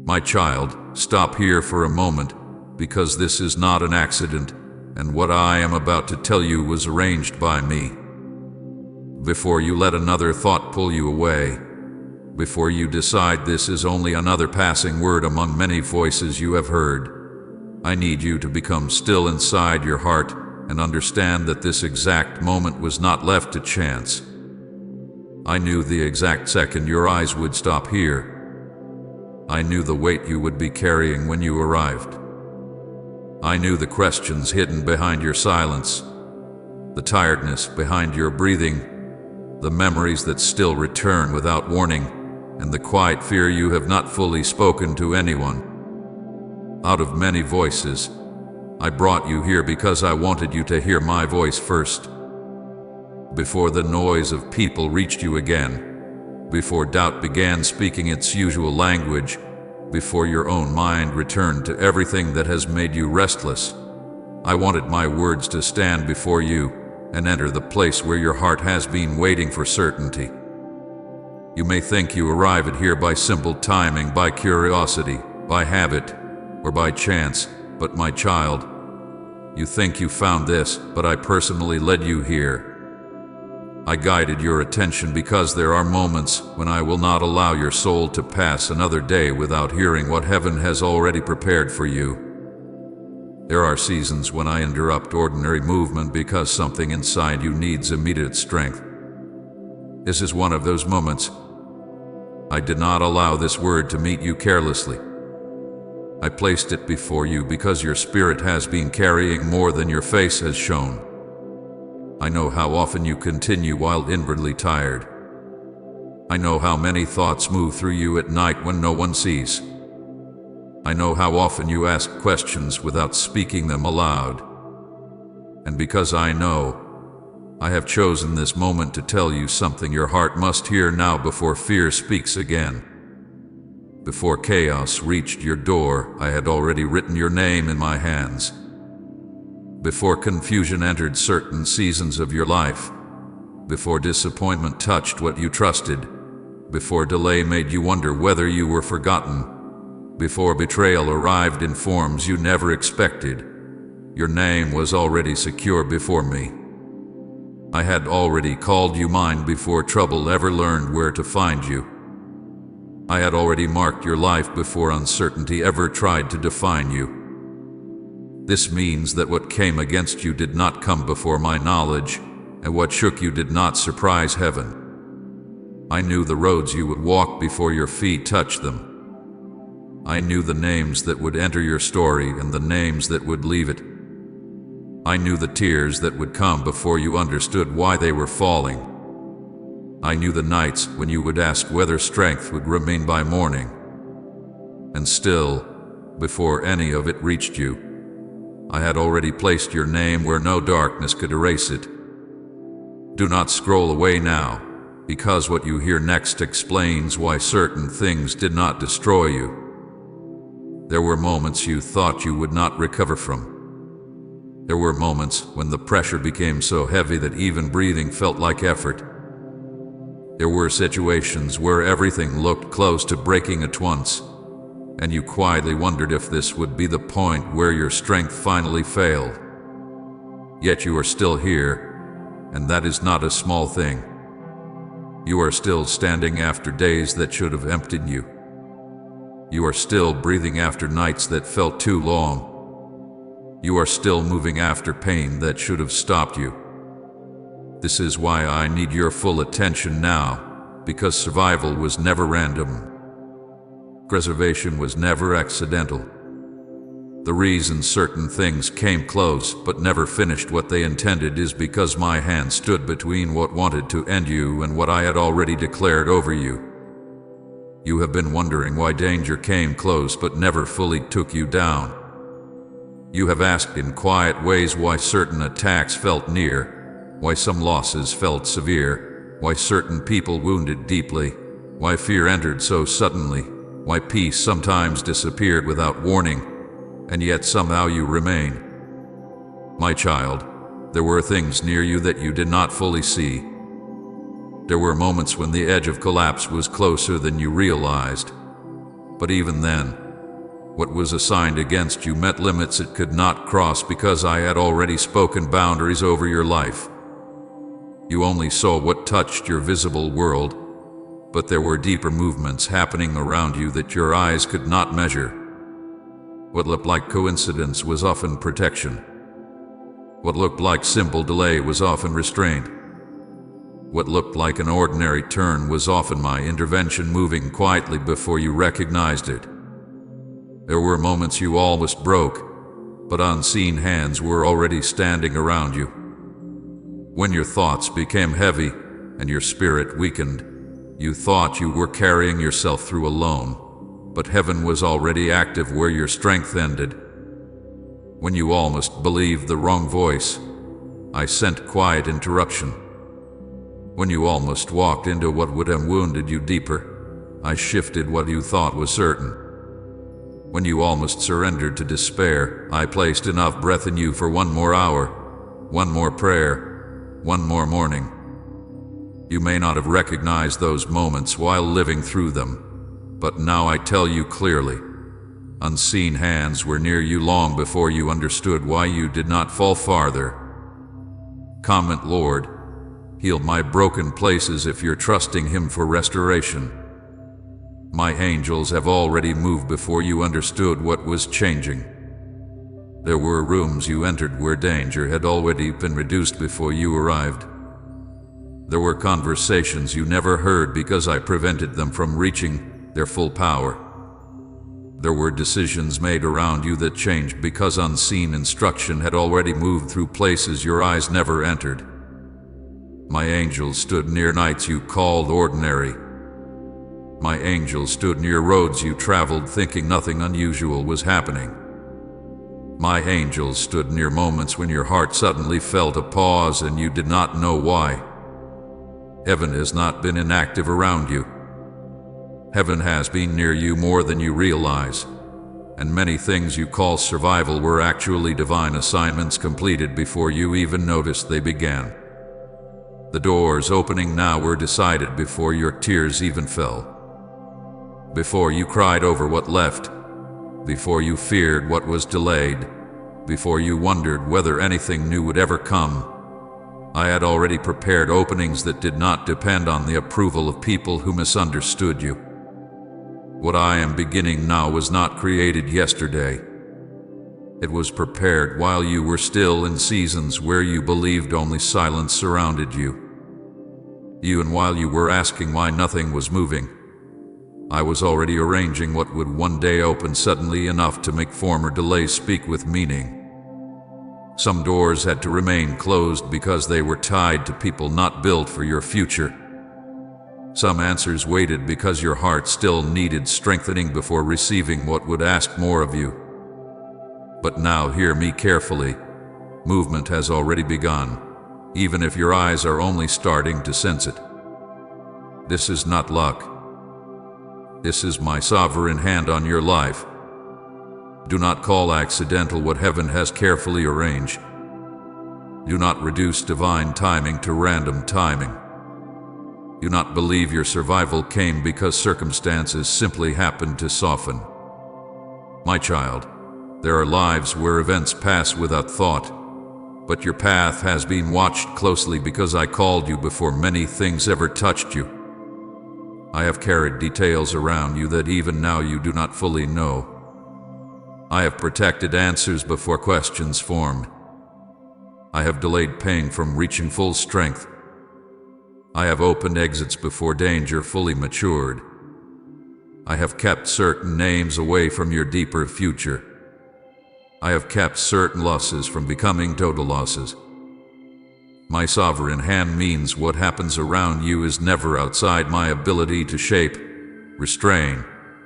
My child, stop here for a moment, because this is not an accident, and what I am about to tell you was arranged by me. Before you let another thought pull you away, before you decide this is only another passing word among many voices you have heard, I need you to become still inside your heart and understand that this exact moment was not left to chance. I knew the exact second your eyes would stop here. I knew the weight you would be carrying when you arrived. I knew the questions hidden behind your silence, the tiredness behind your breathing, the memories that still return without warning, and the quiet fear you have not fully spoken to anyone. Out of many voices, I brought you here because I wanted you to hear my voice first. Before the noise of people reached you again, before doubt began speaking its usual language, before your own mind returned to everything that has made you restless, I wanted my words to stand before you and enter the place where your heart has been waiting for certainty. You may think you arrive at here by simple timing, by curiosity, by habit, or by chance, but my child, you think you found this, but I personally led you here. I guided your attention because there are moments when I will not allow your soul to pass another day without hearing what heaven has already prepared for you. There are seasons when I interrupt ordinary movement because something inside you needs immediate strength. This is one of those moments. I did not allow this word to meet you carelessly. I placed it before you because your spirit has been carrying more than your face has shown. I know how often you continue while inwardly tired. I know how many thoughts move through you at night when no one sees. I know how often you ask questions without speaking them aloud. And because I know, I have chosen this moment to tell you something your heart must hear now before fear speaks again. Before chaos reached your door, I had already written your name in my hands. Before confusion entered certain seasons of your life, before disappointment touched what you trusted, before delay made you wonder whether you were forgotten, before betrayal arrived in forms you never expected, your name was already secure before me. I had already called you mine before trouble ever learned where to find you. I had already marked your life before uncertainty ever tried to define you. This means that what came against you did not come before my knowledge, and what shook you did not surprise heaven. I knew the roads you would walk before your feet touched them. I knew the names that would enter your story and the names that would leave it. I knew the tears that would come before you understood why they were falling. I knew the nights when you would ask whether strength would remain by morning. And still, before any of it reached you, I had already placed your name where no darkness could erase it. Do not scroll away now, because what you hear next explains why certain things did not destroy you. There were moments you thought you would not recover from. There were moments when the pressure became so heavy that even breathing felt like effort. There were situations where everything looked close to breaking at once, and you quietly wondered if this would be the point where your strength finally failed. Yet you are still here, and that is not a small thing. You are still standing after days that should have emptied you. You are still breathing after nights that felt too long. You are still moving after pain that should have stopped you. This is why I need your full attention now, because survival was never random. Preservation was never accidental. The reason certain things came close but never finished what they intended is because my hand stood between what wanted to end you and what I had already declared over you. You have been wondering why danger came close but never fully took you down. You have asked in quiet ways why certain attacks felt near, why some losses felt severe, why certain people wounded deeply, why fear entered so suddenly, why peace sometimes disappeared without warning, and yet somehow you remain. My child, there were things near you that you did not fully see. There were moments when the edge of collapse was closer than you realized. But even then, what was assigned against you met limits it could not cross because I had already spoken boundaries over your life. You only saw what touched your visible world, but there were deeper movements happening around you that your eyes could not measure. What looked like coincidence was often protection. What looked like simple delay was often restraint. What looked like an ordinary turn was often my intervention moving quietly before you recognized it. There were moments you almost broke, but unseen hands were already standing around you. When your thoughts became heavy and your spirit weakened, you thought you were carrying yourself through alone, but heaven was already active where your strength ended. When you almost believed the wrong voice, I sent quiet interruption. When you almost walked into what would have wounded you deeper, I shifted what you thought was certain. When you almost surrendered to despair, I placed enough breath in you for one more hour, one more prayer, one more morning. You may not have recognized those moments while living through them, but now I tell you clearly, unseen hands were near you long before you understood why you did not fall farther. Comment, Lord, heal my broken places if you're trusting Him for restoration. My angels have already moved before you understood what was changing. There were rooms you entered where danger had already been reduced before you arrived. There were conversations you never heard because I prevented them from reaching their full power. There were decisions made around you that changed because unseen instruction had already moved through places your eyes never entered. My angels stood near nights you called ordinary. My angels stood near roads you traveled thinking nothing unusual was happening. My angels stood near moments when your heart suddenly felt a pause and you did not know why. Heaven has not been inactive around you. Heaven has been near you more than you realize, and many things you call survival were actually divine assignments completed before you even noticed they began. The doors opening now were decided before your tears even fell. Before you cried over what left, before you feared what was delayed, before you wondered whether anything new would ever come, I had already prepared openings that did not depend on the approval of people who misunderstood you. What I am beginning now was not created yesterday. It was prepared while you were still in seasons where you believed only silence surrounded you. Even while you were asking why nothing was moving, I was already arranging what would one day open suddenly enough to make former delays speak with meaning. Some doors had to remain closed because they were tied to people not built for your future. Some answers waited because your heart still needed strengthening before receiving what would ask more of you. But now hear me carefully. Movement has already begun, even if your eyes are only starting to sense it. This is not luck. This is my sovereign hand on your life. Do not call accidental what heaven has carefully arranged. Do not reduce divine timing to random timing. Do not believe your survival came because circumstances simply happened to soften. My child, there are lives where events pass without thought, but your path has been watched closely because I called you before many things ever touched you. I have carried details around you that even now you do not fully know. I have protected answers before questions formed. I have delayed pain from reaching full strength. I have opened exits before danger fully matured. I have kept certain names away from your deeper future. I have kept certain losses from becoming total losses. My sovereign hand means what happens around you is never outside my ability to shape, restrain,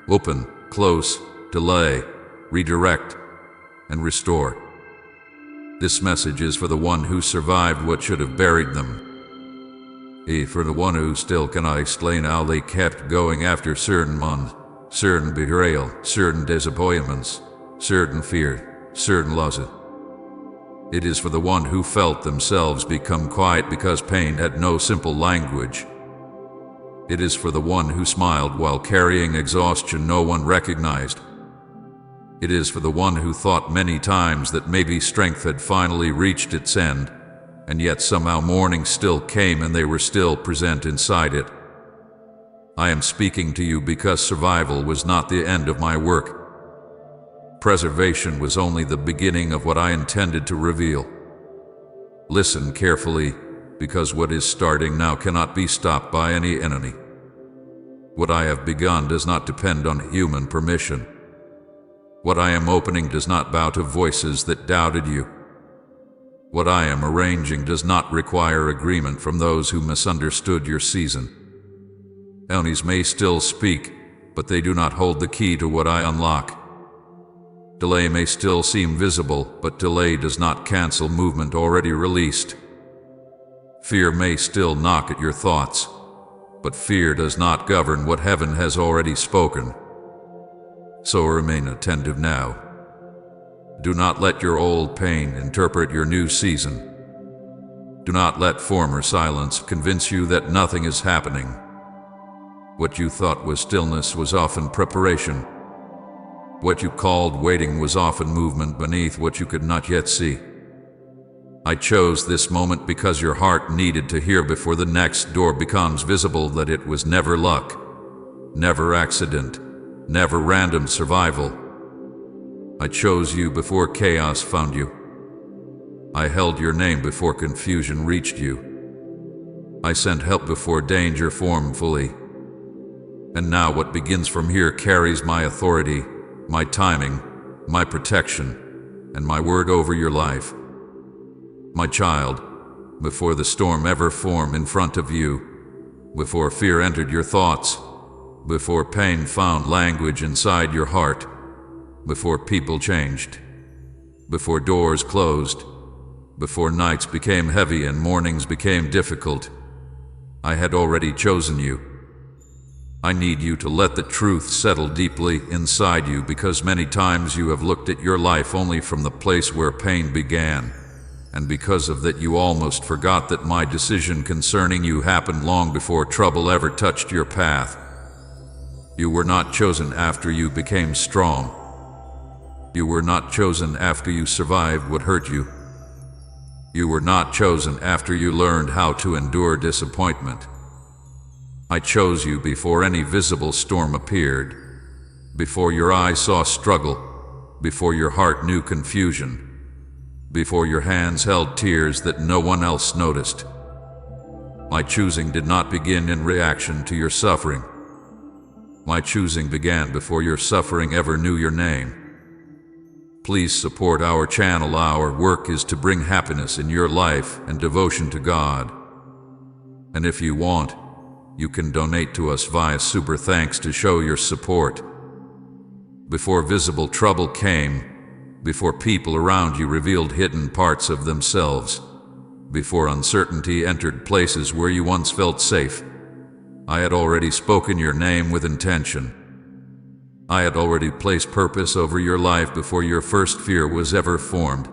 open, close, delay, redirect, and restore. This message is for the one who survived what should have buried them. For the one who still cannot explain how they kept going after certain months, certain betrayal, certain disappointments, certain fear, certain losses. It is for the one who felt themselves become quiet because pain had no simple language. It is for the one who smiled while carrying exhaustion no one recognized. It is for the one who thought many times that maybe strength had finally reached its end, and yet somehow morning still came and they were still present inside it. I am speaking to you because survival was not the end of my work. Preservation was only the beginning of what I intended to reveal. Listen carefully, because what is starting now cannot be stopped by any enemy. What I have begun does not depend on human permission. What I am opening does not bow to voices that doubted you. What I am arranging does not require agreement from those who misunderstood your season. Enemies may still speak, but they do not hold the key to what I unlock. Delay may still seem visible, but delay does not cancel movement already released. Fear may still knock at your thoughts, but fear does not govern what heaven has already spoken. So remain attentive now. Do not let your old pain interpret your new season. Do not let former silence convince you that nothing is happening. What you thought was stillness was often preparation. What you called waiting was often movement beneath what you could not yet see. I chose this moment because your heart needed to hear before the next door becomes visible that it was never luck, never accident, never random survival. I chose you before chaos found you. I held your name before confusion reached you. I sent help before danger formed fully. And now what begins from here carries my authority, my timing, my protection, and my word over your life. My child, before the storm ever formed in front of you, before fear entered your thoughts, before pain found language inside your heart, before people changed, before doors closed, before nights became heavy and mornings became difficult, I had already chosen you. I need you to let the truth settle deeply inside you because many times you have looked at your life only from the place where pain began. And because of that you almost forgot that my decision concerning you happened long before trouble ever touched your path. You were not chosen after you became strong. You were not chosen after you survived what hurt you. You were not chosen after you learned how to endure disappointment. I chose you before any visible storm appeared, before your eyes saw struggle, before your heart knew confusion, before your hands held tears that no one else noticed. My choosing did not begin in reaction to your suffering. My choosing began before your suffering ever knew your name. Please support our channel. Our work is to bring happiness in your life and devotion to God. And if you want, you can donate to us via Super Thanks to show your support. Before visible trouble came, before people around you revealed hidden parts of themselves, before uncertainty entered places where you once felt safe, I had already spoken your name with intention. I had already placed purpose over your life before your first fear was ever formed.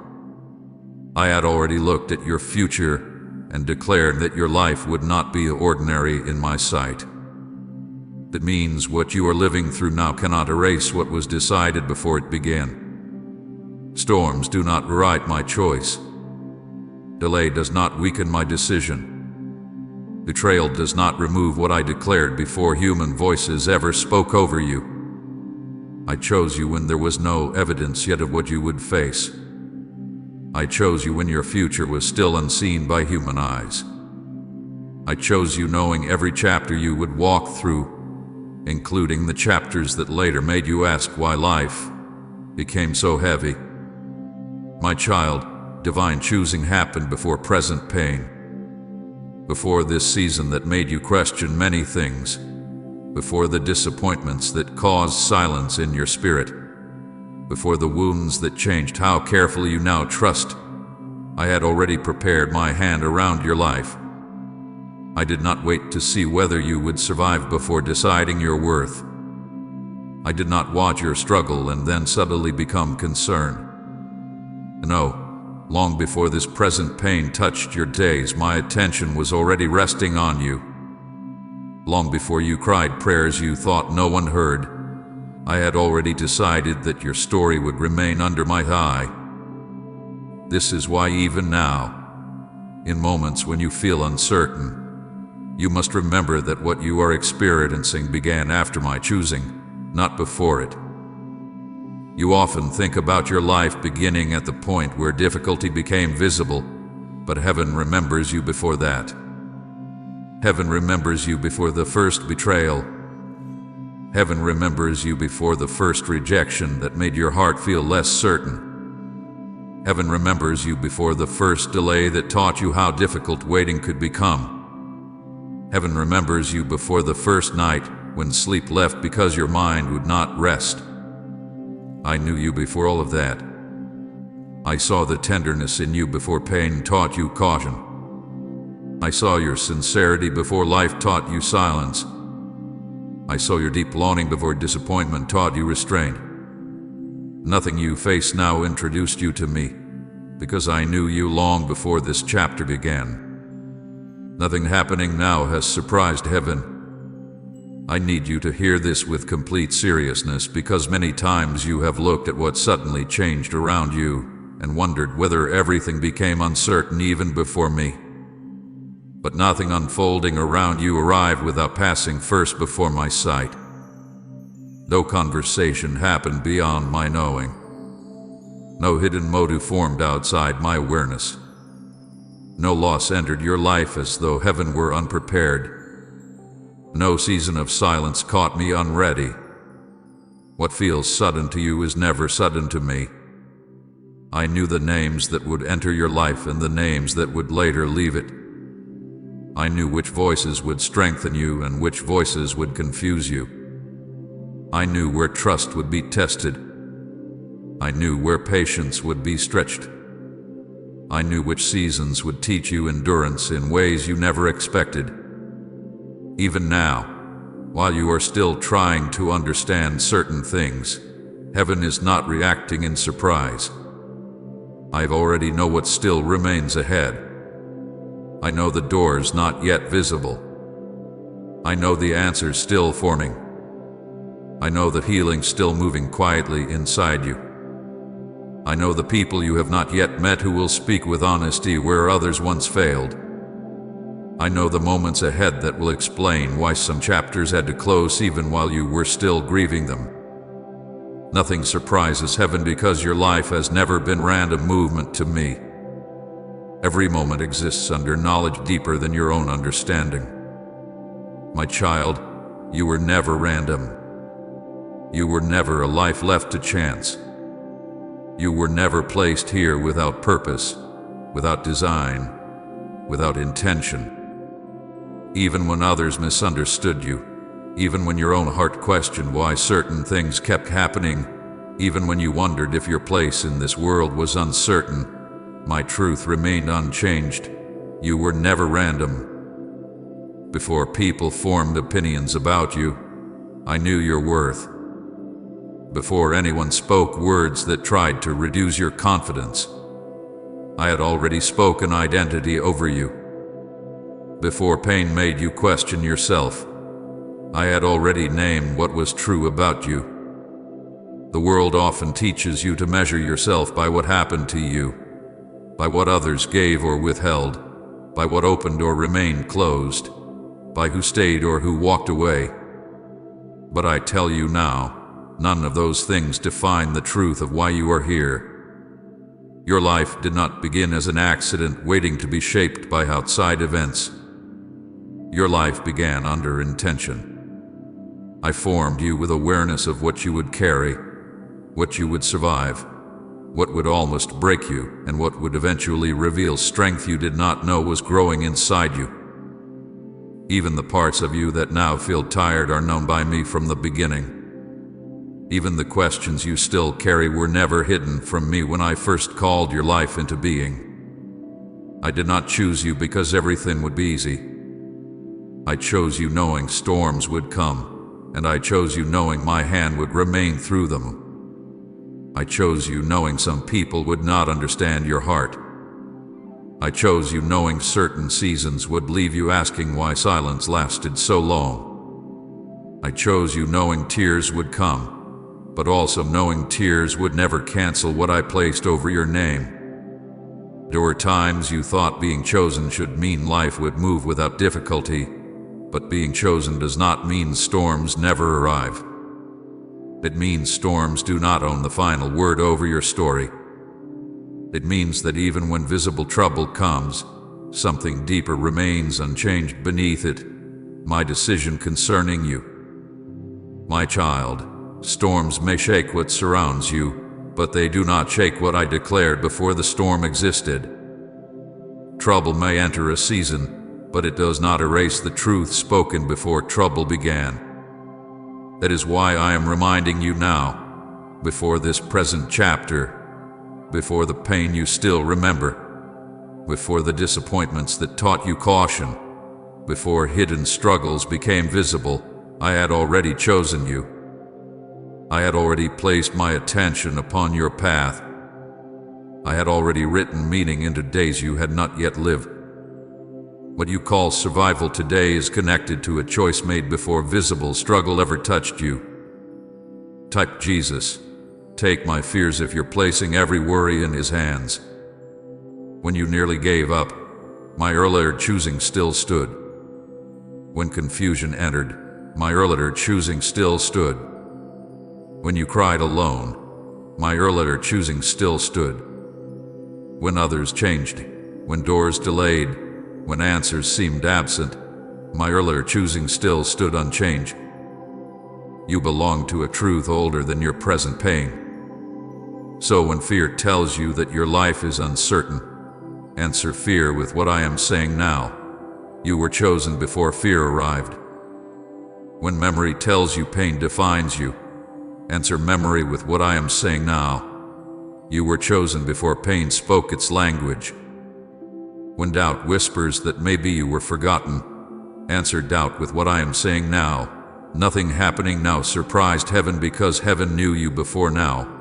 I had already looked at your future and declared that your life would not be ordinary in my sight. That means what you are living through now cannot erase what was decided before it began. Storms do not rewrite my choice. Delay does not weaken my decision. Betrayal does not remove what I declared before human voices ever spoke over you. I chose you when there was no evidence yet of what you would face. I chose you when your future was still unseen by human eyes. I chose you knowing every chapter you would walk through, including the chapters that later made you ask why life became so heavy. My child, divine choosing happened before present pain. Before this season that made you question many things. Before the disappointments that caused silence in your spirit. Before the wounds that changed how carefully you now trust. I had already prepared my hand around your life. I did not wait to see whether you would survive before deciding your worth. I did not watch your struggle and then suddenly become concerned. No, long before this present pain touched your days, my attention was already resting on you. Long before you cried prayers you thought no one heard, I had already decided that your story would remain under my eye. This is why even now, in moments when you feel uncertain, you must remember that what you are experiencing began after my choosing, not before it. You often think about your life beginning at the point where difficulty became visible, but heaven remembers you before that. Heaven remembers you before the first betrayal. Heaven remembers you before the first rejection that made your heart feel less certain. Heaven remembers you before the first delay that taught you how difficult waiting could become. Heaven remembers you before the first night when sleep left because your mind would not rest. I knew you before all of that. I saw the tenderness in you before pain taught you caution. I saw your sincerity before life taught you silence. I saw your deep longing before disappointment taught you restraint. Nothing you face now introduced you to me, because I knew you long before this chapter began. Nothing happening now has surprised heaven. I need you to hear this with complete seriousness, because many times you have looked at what suddenly changed around you and wondered whether everything became uncertain even before me. But nothing unfolding around you arrived without passing first before my sight. No conversation happened beyond my knowing. No hidden motive formed outside my awareness. No loss entered your life as though heaven were unprepared. No season of silence caught me unready. What feels sudden to you is never sudden to me. I knew the names that would enter your life and the names that would later leave it. I knew which voices would strengthen you and which voices would confuse you. I knew where trust would be tested. I knew where patience would be stretched. I knew which seasons would teach you endurance in ways you never expected. Even now, while you are still trying to understand certain things, heaven is not reacting in surprise. I already know what still remains ahead. I know the doors not yet visible. I know the answers still forming. I know the healing still moving quietly inside you. I know the people you have not yet met who will speak with honesty where others once failed. I know the moments ahead that will explain why some chapters had to close even while you were still grieving them. Nothing surprises heaven because your life has never been random movement to me. Every moment exists under knowledge deeper than your own understanding. My child, you were never random. You were never a life left to chance. You were never placed here without purpose, without design, without intention. Even when others misunderstood you, even when your own heart questioned why certain things kept happening, even when you wondered if your place in this world was uncertain, my truth remained unchanged. You were never random. Before people formed opinions about you, I knew your worth. Before anyone spoke words that tried to reduce your confidence, I had already spoken identity over you. Before pain made you question yourself, I had already named what was true about you. The world often teaches you to measure yourself by what happened to you, by what others gave or withheld, by what opened or remained closed, by who stayed or who walked away. But I tell you now, none of those things define the truth of why you are here. Your life did not begin as an accident waiting to be shaped by outside events. Your life began under intention. I formed you with awareness of what you would carry, what you would survive, what would almost break you, and what would eventually reveal strength you did not know was growing inside you. Even the parts of you that now feel tired are known by me from the beginning. Even the questions you still carry were never hidden from me when I first called your life into being. I did not choose you because everything would be easy. I chose you knowing storms would come, and I chose you knowing my hand would remain through them. I chose you knowing some people would not understand your heart. I chose you knowing certain seasons would leave you asking why silence lasted so long. I chose you knowing tears would come, but also knowing tears would never cancel what I placed over your name. There were times you thought being chosen should mean life would move without difficulty, but being chosen does not mean storms never arrive. It means storms do not own the final word over your story. It means that even when visible trouble comes, something deeper remains unchanged beneath it, my decision concerning you. My child, storms may shake what surrounds you, but they do not shake what I declared before the storm existed. Trouble may enter a season, but it does not erase the truth spoken before trouble began. That is why I am reminding you now, before this present chapter, before the pain you still remember, before the disappointments that taught you caution, before hidden struggles became visible, I had already chosen you. I had already placed my attention upon your path. I had already written meaning into days you had not yet lived. What you call survival today is connected to a choice made before visible struggle ever touched you. Type Jesus. Take my fears if you're placing every worry in his hands. When you nearly gave up, my earlier choosing still stood. When confusion entered, my earlier choosing still stood. When you cried alone, my earlier choosing still stood. When others changed, when doors delayed, when answers seemed absent, my earlier choosing still stood unchanged. You belong to a truth older than your present pain. So when fear tells you that your life is uncertain, answer fear with what I am saying now. You were chosen before fear arrived. When memory tells you pain defines you, answer memory with what I am saying now. You were chosen before pain spoke its language. When doubt whispers that maybe you were forgotten, answer doubt with what I am saying now. Nothing happening now surprised heaven because heaven knew you before now.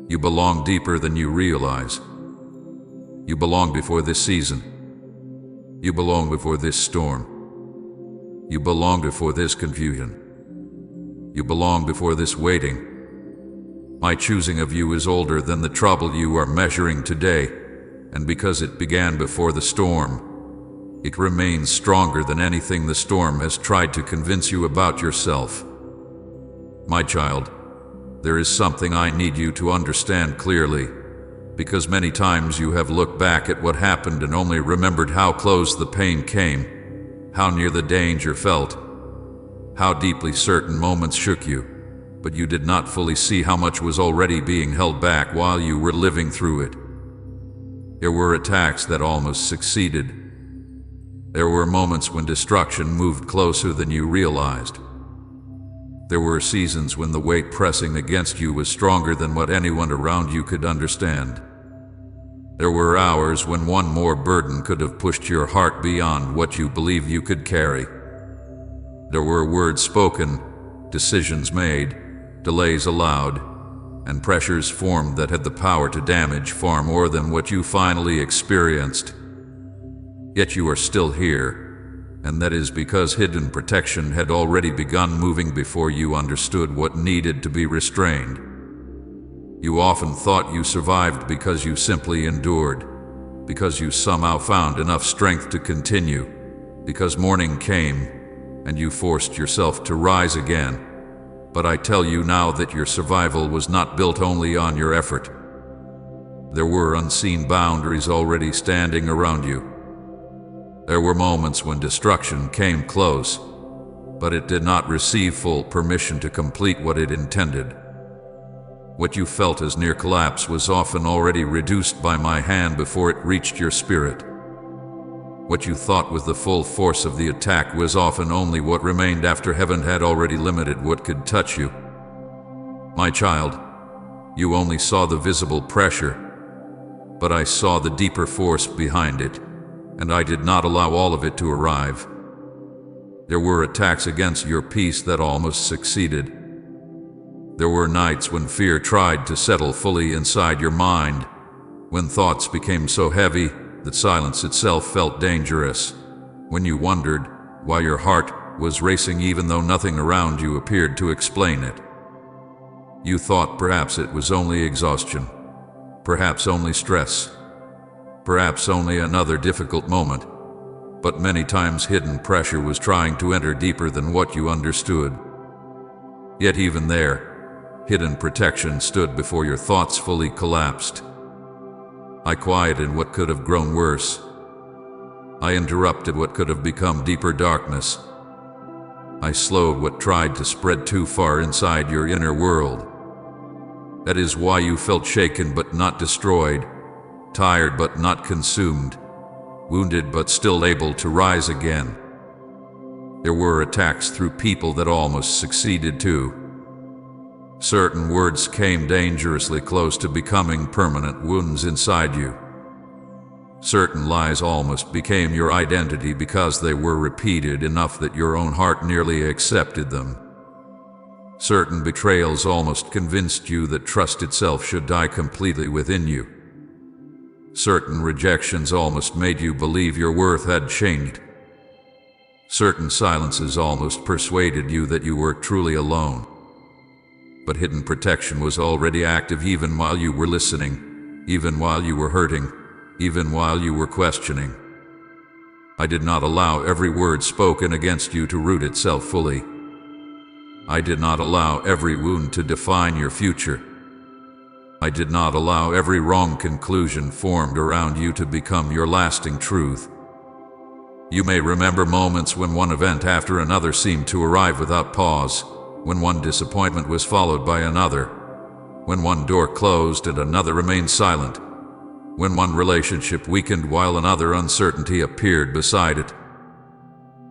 You belong deeper than you realize. You belong before this season. You belong before this storm. You belong before this confusion. You belong before this waiting. My choosing of you is older than the trouble you are measuring today, and because it began before the storm, it remains stronger than anything the storm has tried to convince you about yourself. My child, there is something I need you to understand clearly, because many times you have looked back at what happened and only remembered how close the pain came, how near the danger felt, how deeply certain moments shook you, but you did not fully see how much was already being held back while you were living through it. There were attacks that almost succeeded. There were moments when destruction moved closer than you realized. There were seasons when the weight pressing against you was stronger than what anyone around you could understand. There were hours when one more burden could have pushed your heart beyond what you believed you could carry. There were words spoken, decisions made, delays allowed, and pressures formed that had the power to damage far more than what you finally experienced. Yet you are still here, and that is because hidden protection had already begun moving before you understood what needed to be restrained. You often thought you survived because you simply endured, because you somehow found enough strength to continue, because morning came and you forced yourself to rise again. But I tell you now that your survival was not built only on your effort. There were unseen boundaries already standing around you. There were moments when destruction came close, but it did not receive full permission to complete what it intended. What you felt as near collapse was often already reduced by my hand before it reached your spirit. What you thought was the full force of the attack was often only what remained after heaven had already limited what could touch you. My child, you only saw the visible pressure, but I saw the deeper force behind it, and I did not allow all of it to arrive. There were attacks against your peace that almost succeeded. There were nights when fear tried to settle fully inside your mind, when thoughts became so heavy that silence itself felt dangerous, when you wondered why your heart was racing even though nothing around you appeared to explain it. You thought perhaps it was only exhaustion, perhaps only stress, perhaps only another difficult moment, but many times hidden pressure was trying to enter deeper than what you understood. Yet even there, hidden protection stood before your thoughts fully collapsed. I quieted what could have grown worse. I interrupted what could have become deeper darkness. I slowed what tried to spread too far inside your inner world. That is why you felt shaken but not destroyed, tired but not consumed, wounded but still able to rise again. There were attacks through people that almost succeeded too. Certain words came dangerously close to becoming permanent wounds inside you. Certain lies almost became your identity because they were repeated enough that your own heart nearly accepted them. Certain betrayals almost convinced you that trust itself should die completely within you. Certain rejections almost made you believe your worth had changed. Certain silences almost persuaded you that you were truly alone. But hidden protection was already active even while you were listening, even while you were hurting, even while you were questioning. I did not allow every word spoken against you to root itself fully. I did not allow every wound to define your future. I did not allow every wrong conclusion formed around you to become your lasting truth. You may remember moments when one event after another seemed to arrive without pause, when one disappointment was followed by another, when one door closed and another remained silent, when one relationship weakened while another uncertainty appeared beside it.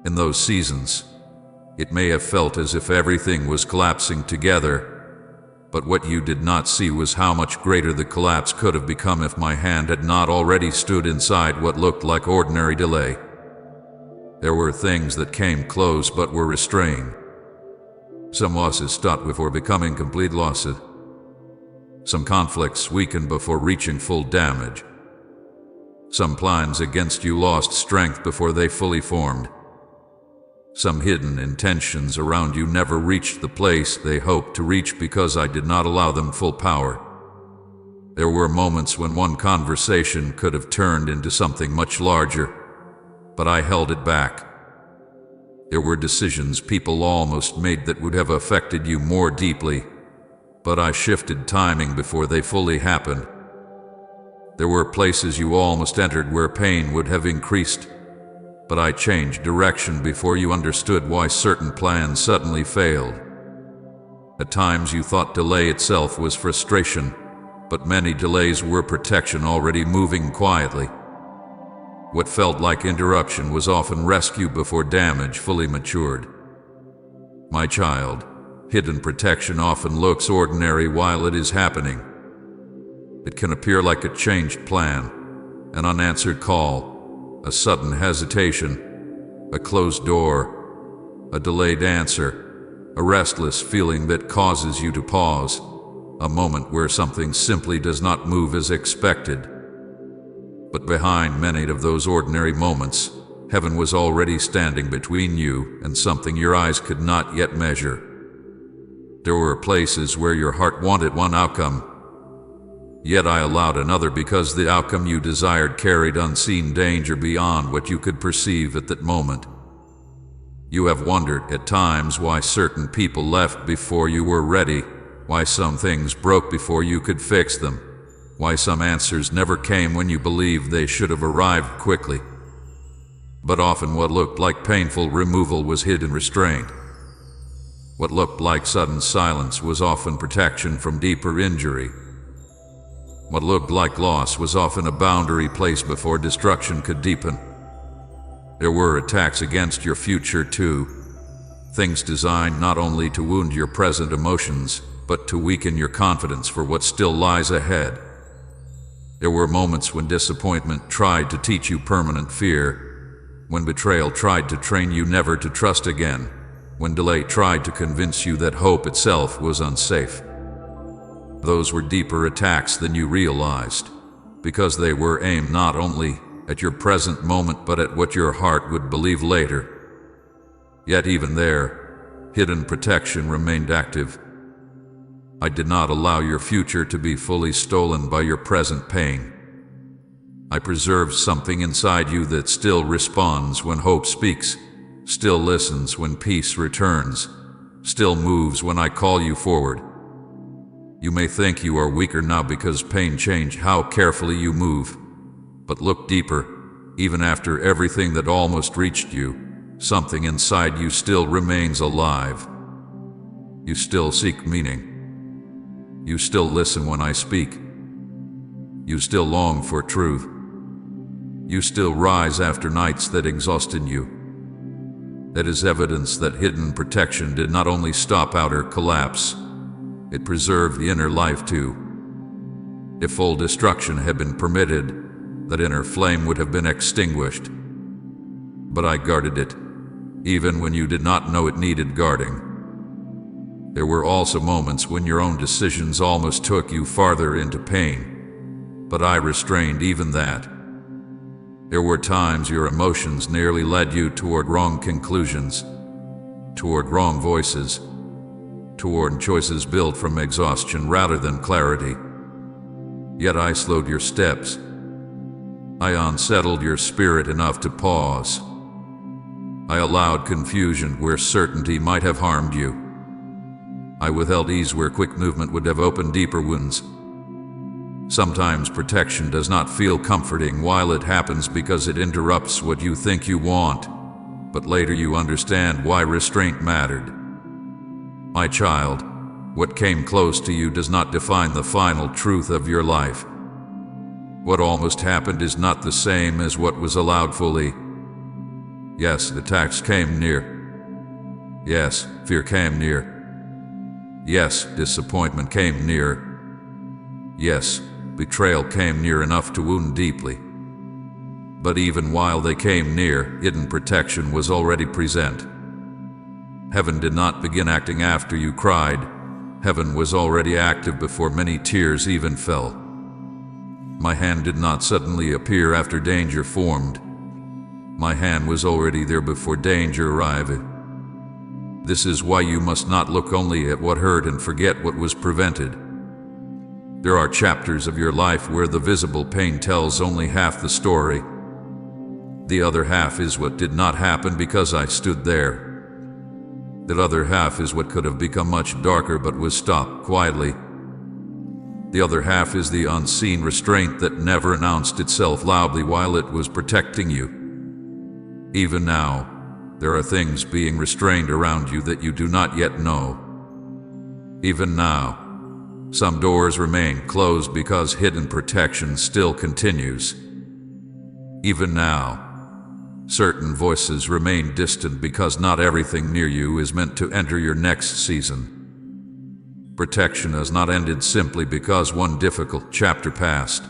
In those seasons, it may have felt as if everything was collapsing together, but what you did not see was how much greater the collapse could have become if my hand had not already stood inside what looked like ordinary delay. There were things that came close but were restrained. Some losses stopped before becoming complete losses. Some conflicts weakened before reaching full damage. Some plans against you lost strength before they fully formed. Some hidden intentions around you never reached the place they hoped to reach because I did not allow them full power. There were moments when one conversation could have turned into something much larger, but I held it back. There were decisions people almost made that would have affected you more deeply, but I shifted timing before they fully happened. There were places you almost entered where pain would have increased, but I changed direction before you understood why certain plans suddenly failed. At times you thought delay itself was frustration, but many delays were protection already moving quietly. What felt like interruption was often rescue before damage fully matured. My child, hidden protection often looks ordinary while it is happening. It can appear like a changed plan, an unanswered call, a sudden hesitation, a closed door, a delayed answer, a restless feeling that causes you to pause, a moment where something simply does not move as expected. But behind many of those ordinary moments, heaven was already standing between you and something your eyes could not yet measure. There were places where your heart wanted one outcome, yet I allowed another because the outcome you desired carried unseen danger beyond what you could perceive at that moment. You have wondered at times why certain people left before you were ready, why some things broke before you could fix them, why some answers never came when you believed they should have arrived quickly. But often what looked like painful removal was hidden restraint. What looked like sudden silence was often protection from deeper injury. What looked like loss was often a boundary placed before destruction could deepen. There were attacks against your future too, things designed not only to wound your present emotions, but to weaken your confidence for what still lies ahead. There were moments when disappointment tried to teach you permanent fear, when betrayal tried to train you never to trust again, when delay tried to convince you that hope itself was unsafe. Those were deeper attacks than you realized, because they were aimed not only at your present moment, but at what your heart would believe later. Yet even there, hidden protection remained active. I did not allow your future to be fully stolen by your present pain. I preserved something inside you that still responds when hope speaks, still listens when peace returns, still moves when I call you forward. You may think you are weaker now because pain changed how carefully you move, but look deeper. Even after everything that almost reached you, something inside you still remains alive. You still seek meaning. You still listen when I speak. You still long for truth. You still rise after nights that exhausted you. That is evidence that hidden protection did not only stop outer collapse, it preserved the inner life too. If full destruction had been permitted, that inner flame would have been extinguished. But I guarded it, even when you did not know it needed guarding. There were also moments when your own decisions almost took you farther into pain, but I restrained even that. There were times your emotions nearly led you toward wrong conclusions, toward wrong voices, toward choices built from exhaustion rather than clarity. Yet I slowed your steps. I unsettled your spirit enough to pause. I allowed confusion where certainty might have harmed you. I withheld ease where quick movement would have opened deeper wounds. Sometimes protection does not feel comforting while it happens because it interrupts what you think you want, but later you understand why restraint mattered. My child, what came close to you does not define the final truth of your life. What almost happened is not the same as what was allowed fully. Yes, attacks came near. Yes, fear came near. Yes, disappointment came near. Yes, betrayal came near enough to wound deeply. But even while they came near, hidden protection was already present. Heaven did not begin acting after you cried. Heaven was already active before many tears even fell. My hand did not suddenly appear after danger formed. My hand was already there before danger arrived. This is why you must not look only at what hurt and forget what was prevented. There are chapters of your life where the visible pain tells only half the story. The other half is what did not happen because I stood there. That other half is what could have become much darker but was stopped quietly. The other half is the unseen restraint that never announced itself loudly while it was protecting you. Even now, there are things being restrained around you that you do not yet know. Even now, some doors remain closed because hidden protection still continues. Even now, certain voices remain distant because not everything near you is meant to enter your next season. Protection has not ended simply because one difficult chapter passed.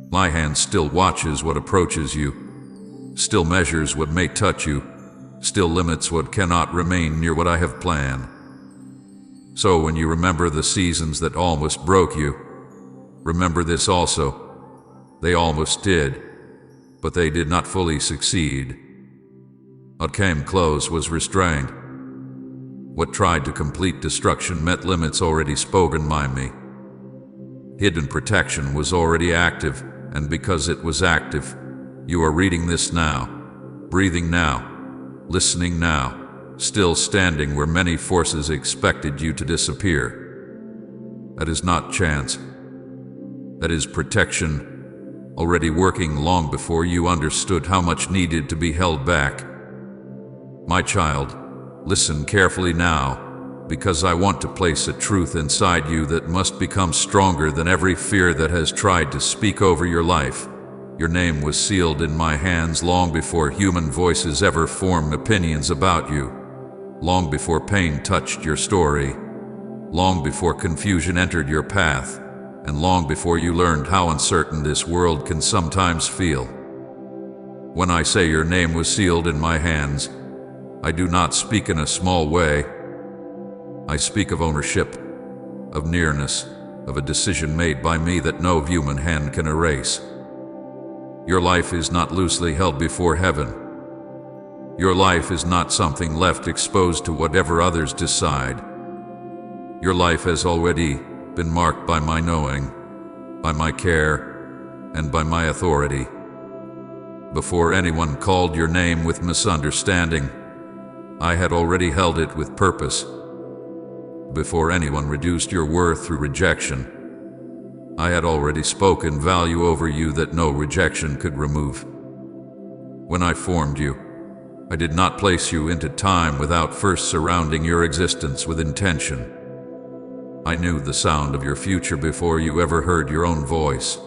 My hand still watches what approaches you, still measures what may touch you, still limits what cannot remain near what I have planned. So when you remember the seasons that almost broke you, remember this also. They almost did, but they did not fully succeed. What came close was restrained. What tried to complete destruction met limits already spoken by me. Hidden protection was already active, and because it was active, you are reading this now, breathing now, listening now, still standing where many forces expected you to disappear. That is not chance. That is protection, already working long before you understood how much needed to be held back. My child, listen carefully now, because I want to place a truth inside you that must become stronger than every fear that has tried to speak over your life. Your name was sealed in my hands long before human voices ever formed opinions about you. Long before pain touched your story, long before confusion entered your path, and long before you learned how uncertain this world can sometimes feel. When I say your name was sealed in my hands, I do not speak in a small way. I speak of ownership, of nearness, of a decision made by me that no human hand can erase. Your life is not loosely held before heaven. Your life is not something left exposed to whatever others decide. Your life has already been marked by my knowing, by my care, and by my authority. Before anyone called your name with misunderstanding, I had already held it with purpose. Before anyone reduced your worth through rejection, I had already spoken value over you that no rejection could remove. When I formed you, I did not place you into time without first surrounding your existence with intention. I knew the sound of your future before you ever heard your own voice.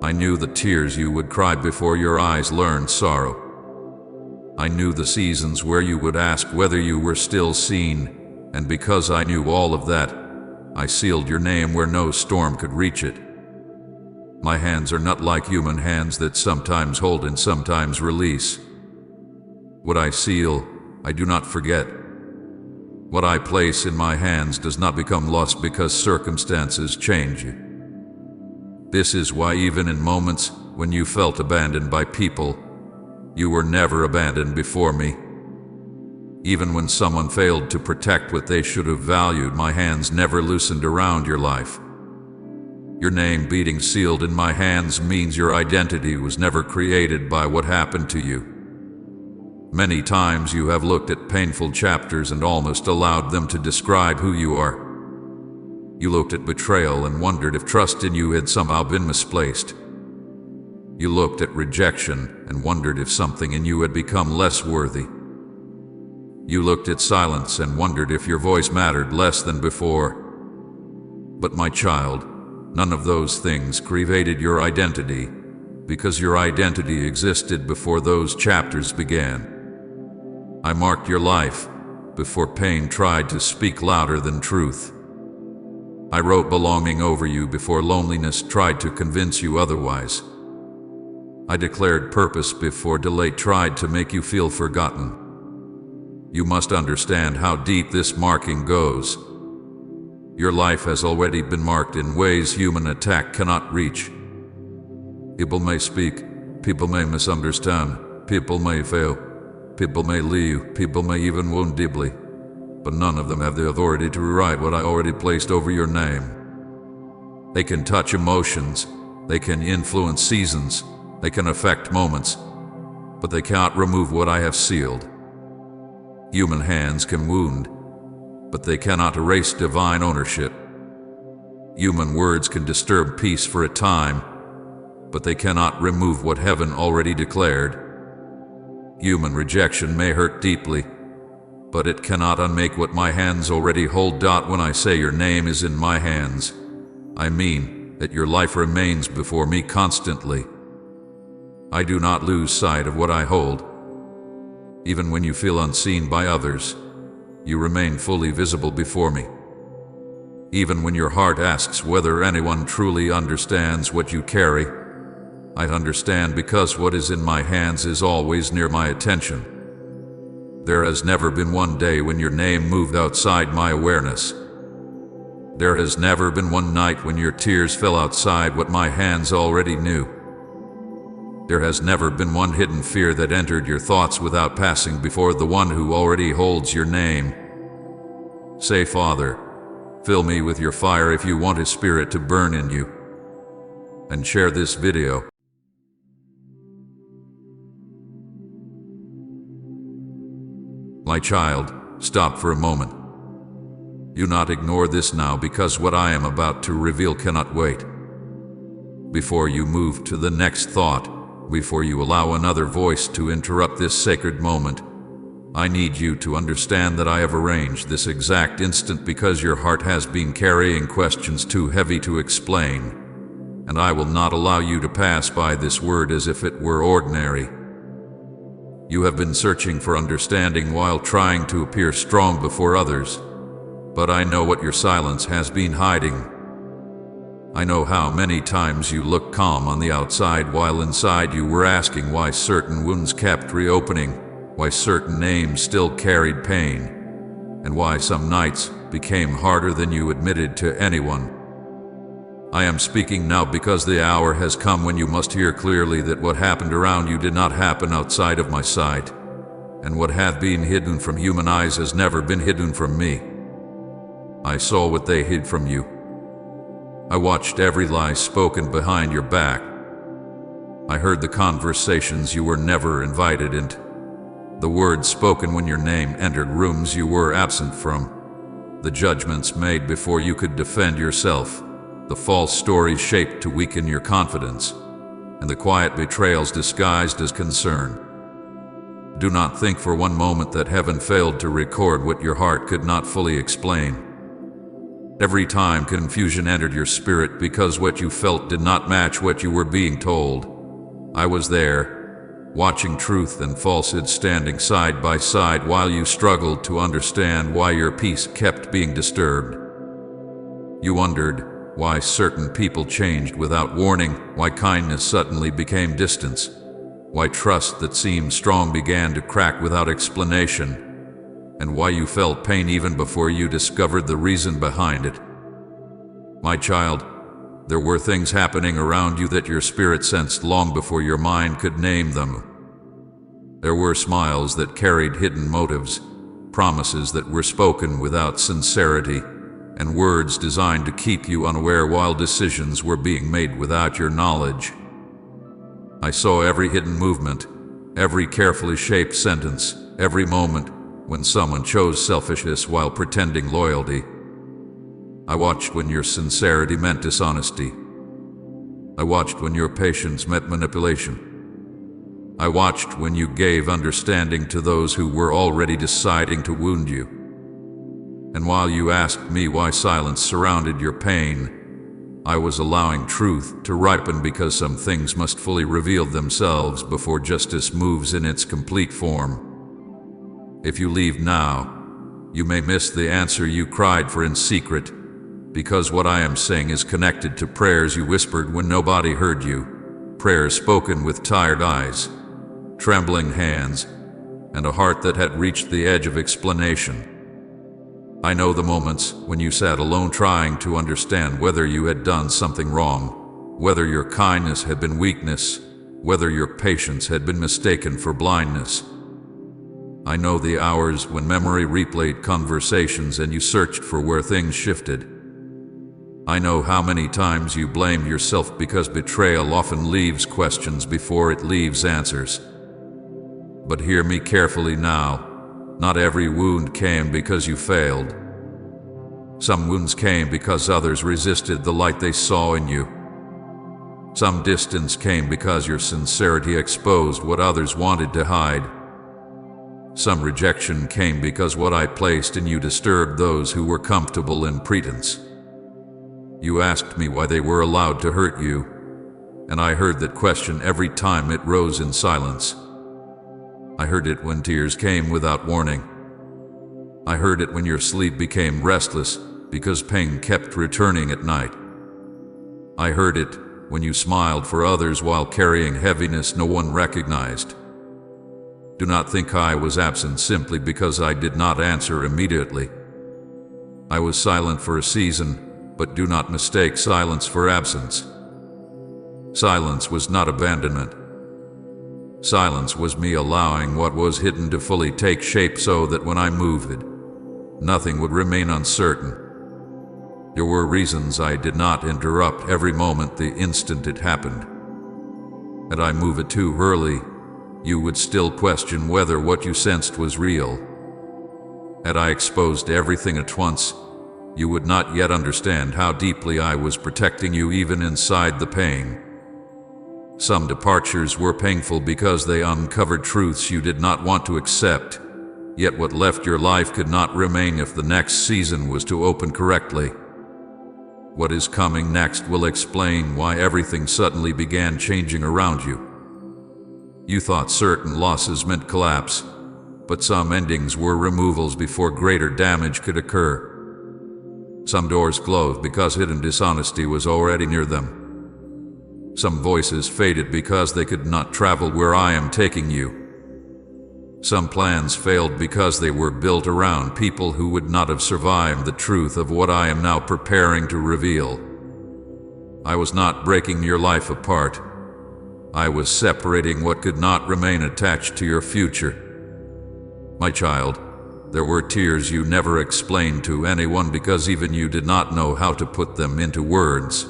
I knew the tears you would cry before your eyes learned sorrow. I knew the seasons where you would ask whether you were still seen, and because I knew all of that, I sealed your name where no storm could reach it. My hands are not like human hands that sometimes hold and sometimes release. What I seal, I do not forget. What I place in my hands does not become lost because circumstances change. This is why even in moments when you felt abandoned by people, you were never abandoned before me. Even when someone failed to protect what they should have valued, my hands never loosened around your life. Your name beating sealed in my hands means your identity was never created by what happened to you. Many times you have looked at painful chapters and almost allowed them to describe who you are. You looked at betrayal and wondered if trust in you had somehow been misplaced. You looked at rejection and wondered if something in you had become less worthy. You looked at silence and wondered if your voice mattered less than before. But my child, none of those things created your identity, because your identity existed before those chapters began. I marked your life before pain tried to speak louder than truth. I wrote belonging over you before loneliness tried to convince you otherwise. I declared purpose before delay tried to make you feel forgotten. You must understand how deep this marking goes. Your life has already been marked in ways human attack cannot reach. People may speak, people may misunderstand, people may fail, people may leave, people may even wound deeply, but none of them have the authority to rewrite what I already placed over your name. They can touch emotions, they can influence seasons, they can affect moments, but they cannot remove what I have sealed. Human hands can wound, but they cannot erase divine ownership. Human words can disturb peace for a time, but they cannot remove what heaven already declared. Human rejection may hurt deeply, but it cannot unmake what my hands already hold. When I say your name is in my hands, I mean that your life remains before me constantly. I do not lose sight of what I hold. Even when you feel unseen by others, you remain fully visible before me. Even when your heart asks whether anyone truly understands what you carry, I understand because what is in my hands is always near my attention. There has never been one day when your name moved outside my awareness. There has never been one night when your tears fell outside what my hands already knew. There has never been one hidden fear that entered your thoughts without passing before the one who already holds your name. Say, Father, fill me with your fire if you want His Spirit to burn in you. And share this video. My child, stop for a moment. Do not ignore this now, because what I am about to reveal cannot wait. Before you move to the next thought, before you allow another voice to interrupt this sacred moment, I need you to understand that I have arranged this exact instant because your heart has been carrying questions too heavy to explain, and I will not allow you to pass by this word as if it were ordinary. You have been searching for understanding while trying to appear strong before others, but I know what your silence has been hiding. I know how many times you looked calm on the outside while inside you were asking why certain wounds kept reopening, why certain names still carried pain, and why some nights became harder than you admitted to anyone. I am speaking now because the hour has come when you must hear clearly that what happened around you did not happen outside of my sight, and what hath been hidden from human eyes has never been hidden from me. I saw what they hid from you. I watched every lie spoken behind your back. I heard the conversations you were never invited into, the words spoken when your name entered rooms you were absent from, the judgments made before you could defend yourself, the false stories shaped to weaken your confidence, and the quiet betrayals disguised as concern. Do not think for one moment that heaven failed to record what your heart could not fully explain. Every time confusion entered your spirit because what you felt did not match what you were being told, I was there, watching truth and falsehood standing side by side while you struggled to understand why your peace kept being disturbed. You wondered why certain people changed without warning, why kindness suddenly became distance, why trust that seemed strong began to crack without explanation, and why you felt pain even before you discovered the reason behind it. My child, there were things happening around you that your spirit sensed long before your mind could name them. There were smiles that carried hidden motives, promises that were spoken without sincerity, and words designed to keep you unaware while decisions were being made without your knowledge. I saw every hidden movement, every carefully shaped sentence, every moment when someone chose selfishness while pretending loyalty. I watched when your sincerity meant dishonesty. I watched when your patience meant manipulation. I watched when you gave understanding to those who were already deciding to wound you. And while you asked me why silence surrounded your pain, I was allowing truth to ripen because some things must fully reveal themselves before justice moves in its complete form. If you leave now, you may miss the answer you cried for in secret, because what I am saying is connected to prayers you whispered when nobody heard you, prayers spoken with tired eyes, trembling hands, and a heart that had reached the edge of explanation. I know the moments when you sat alone trying to understand whether you had done something wrong, whether your kindness had been weakness, whether your patience had been mistaken for blindness. I know the hours when memory replayed conversations and you searched for where things shifted. I know how many times you blamed yourself because betrayal often leaves questions before it leaves answers. But hear me carefully now. Not every wound came because you failed. Some wounds came because others resisted the light they saw in you. Some distance came because your sincerity exposed what others wanted to hide. Some rejection came because what I placed in you disturbed those who were comfortable in pretense. You asked me why they were allowed to hurt you, and I heard that question every time it rose in silence. I heard it when tears came without warning. I heard it when your sleep became restless because pain kept returning at night. I heard it when you smiled for others while carrying heaviness no one recognized. Do not think I was absent simply because I did not answer immediately. I was silent for a season, but do not mistake silence for absence. Silence was not abandonment. Silence was me allowing what was hidden to fully take shape so that when I moved, nothing would remain uncertain. There were reasons I did not interrupt every moment the instant it happened. Had I moved it too early, you would still question whether what you sensed was real. Had I exposed everything at once, you would not yet understand how deeply I was protecting you even inside the pain. Some departures were painful because they uncovered truths you did not want to accept, yet what left your life could not remain if the next season was to open correctly. What is coming next will explain why everything suddenly began changing around you. You thought certain losses meant collapse, but some endings were removals before greater damage could occur. Some doors closed because hidden dishonesty was already near them. Some voices faded because they could not travel where I am taking you. Some plans failed because they were built around people who would not have survived the truth of what I am now preparing to reveal. I was not breaking your life apart. I was separating what could not remain attached to your future. My child, there were tears you never explained to anyone because even you did not know how to put them into words.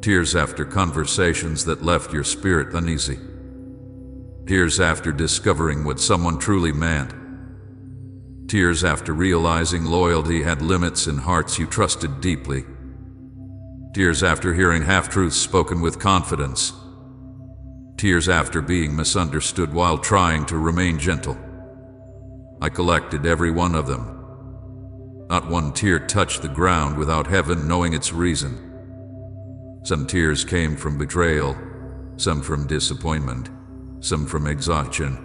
Tears after conversations that left your spirit uneasy. Tears after discovering what someone truly meant. Tears after realizing loyalty had limits in hearts you trusted deeply. Tears after hearing half-truths spoken with confidence. Tears after being misunderstood while trying to remain gentle. I collected every one of them. Not one tear touched the ground without heaven knowing its reason. Some tears came from betrayal, some from disappointment, some from exhaustion,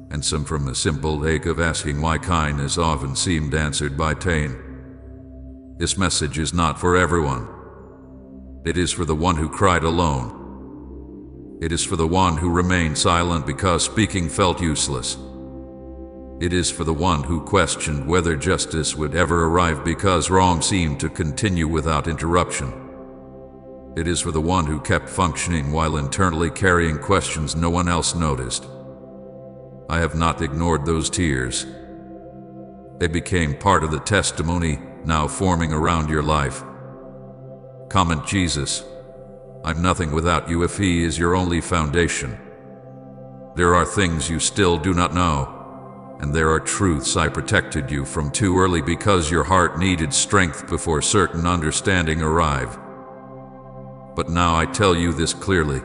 and some from the simple ache of asking why kindness often seemed answered by pain. This message is not for everyone. It is for the one who cried alone. It is for the one who remained silent because speaking felt useless. It is for the one who questioned whether justice would ever arrive because wrong seemed to continue without interruption. It is for the one who kept functioning while internally carrying questions no one else noticed. I have not ignored those tears. They became part of the testimony now forming around your life. Comment Jesus, I'm nothing without you if He is your only foundation. There are things you still do not know, and there are truths I protected you from too early because your heart needed strength before certain understanding arrived. But now I tell you this clearly,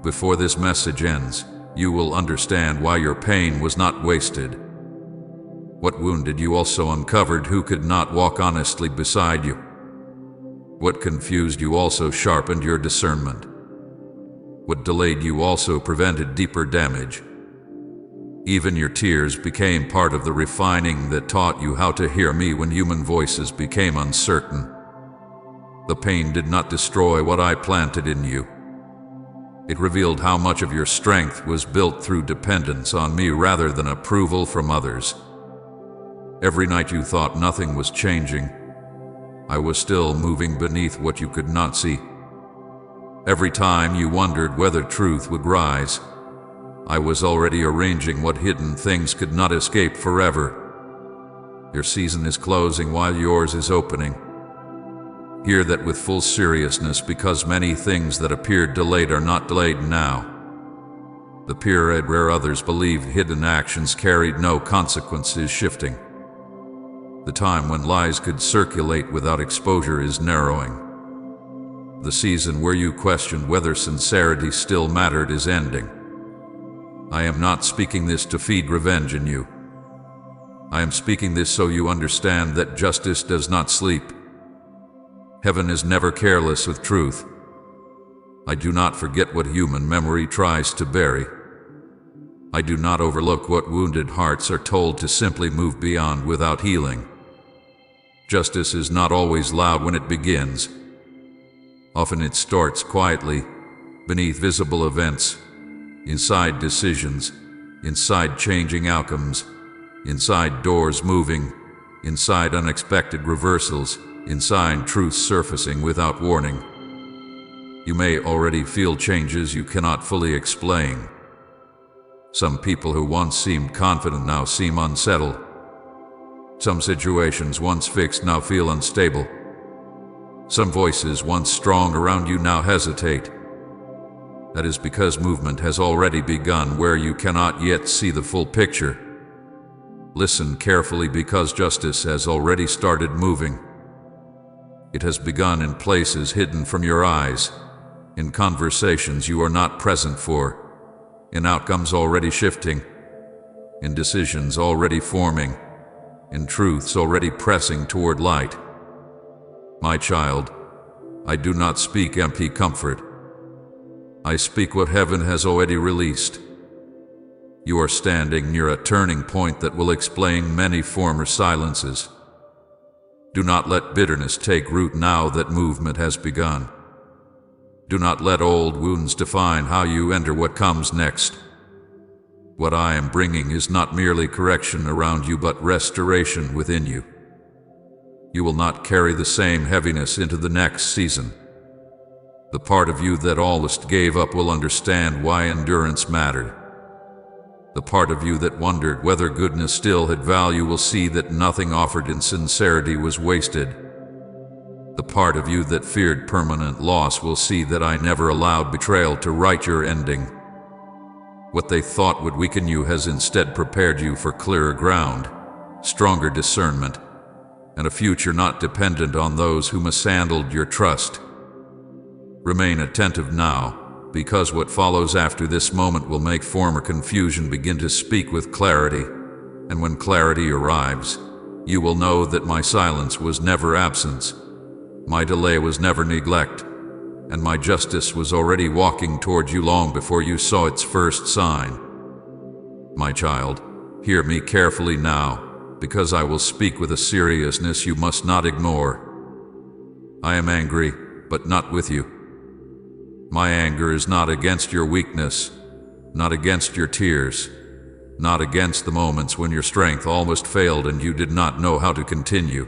before this message ends, you will understand why your pain was not wasted. What wounded you also uncovered who could not walk honestly beside you. What confused you also sharpened your discernment. What delayed you also prevented deeper damage. Even your tears became part of the refining that taught you how to hear me when human voices became uncertain. The pain did not destroy what I planted in you. It revealed how much of your strength was built through dependence on me rather than approval from others. Every night you thought nothing was changing, I was still moving beneath what you could not see. Every time you wondered whether truth would rise, I was already arranging what hidden things could not escape forever. Your season is closing while yours is opening. Hear that with full seriousness because many things that appeared delayed are not delayed now. The period where others believed hidden actions carried no consequences shifting. The time when lies could circulate without exposure is narrowing. The season where you questioned whether sincerity still mattered is ending. I am not speaking this to feed revenge in you. I am speaking this so you understand that justice does not sleep. Heaven is never careless with truth. I do not forget what human memory tries to bury. I do not overlook what wounded hearts are told to simply move beyond without healing. Justice is not always loud when it begins. Often it starts quietly, beneath visible events, inside decisions, inside changing outcomes, inside doors moving, inside unexpected reversals, inside truth surfacing without warning. You may already feel changes you cannot fully explain. Some people who once seemed confident now seem unsettled. Some situations once fixed now feel unstable. Some voices once strong around you now hesitate. That is because movement has already begun where you cannot yet see the full picture. Listen carefully because justice has already started moving. It has begun in places hidden from your eyes, in conversations you are not present for, in outcomes already shifting, in decisions already forming, in truths already pressing toward light. My child, I do not speak empty comfort. I speak what heaven has already released. You are standing near a turning point that will explain many former silences. Do not let bitterness take root now that movement has begun. Do not let old wounds define how you enter what comes next. What I am bringing is not merely correction around you but restoration within you. You will not carry the same heaviness into the next season. The part of you that almost gave up will understand why endurance mattered. The part of you that wondered whether goodness still had value will see that nothing offered in sincerity was wasted. The part of you that feared permanent loss will see that I never allowed betrayal to write your ending. What they thought would weaken you has instead prepared you for clearer ground, stronger discernment, and a future not dependent on those who mishandled your trust. Remain attentive now, because what follows after this moment will make former confusion begin to speak with clarity, and when clarity arrives, you will know that my silence was never absence, my delay was never neglect, and my justice was already walking toward you long before you saw its first sign. My child, hear me carefully now, because I will speak with a seriousness you must not ignore. I am angry, but not with you. My anger is not against your weakness, not against your tears, not against the moments when your strength almost failed and you did not know how to continue.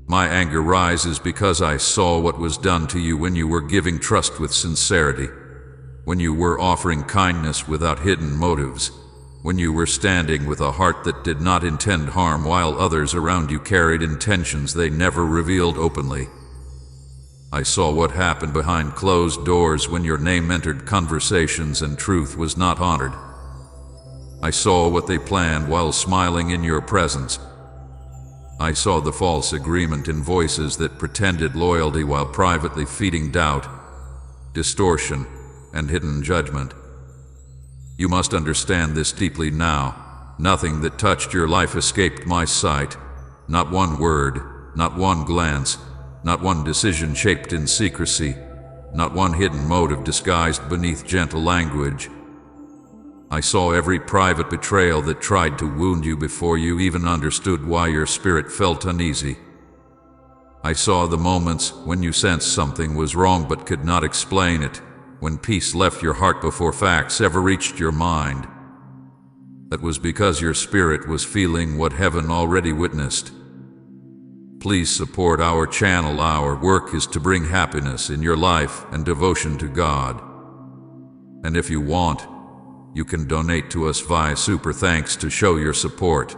My anger rises because I saw what was done to you when you were giving trust with sincerity, when you were offering kindness without hidden motives, when you were standing with a heart that did not intend harm while others around you carried intentions they never revealed openly. I saw what happened behind closed doors when your name entered conversations and truth was not honored. I saw what they planned while smiling in your presence. I saw the false agreement in voices that pretended loyalty while privately feeding doubt, distortion, and hidden judgment. You must understand this deeply now. Nothing that touched your life escaped my sight. Not one word, not one glance, not one decision shaped in secrecy, not one hidden motive disguised beneath gentle language. I saw every private betrayal that tried to wound you before you even understood why your spirit felt uneasy. I saw the moments when you sensed something was wrong but could not explain it, when peace left your heart before facts ever reached your mind. That was because your spirit was feeling what heaven already witnessed. Please support our channel. Our work is to bring happiness in your life and devotion to God. And if you want, you can donate to us via Super Thanks to show your support.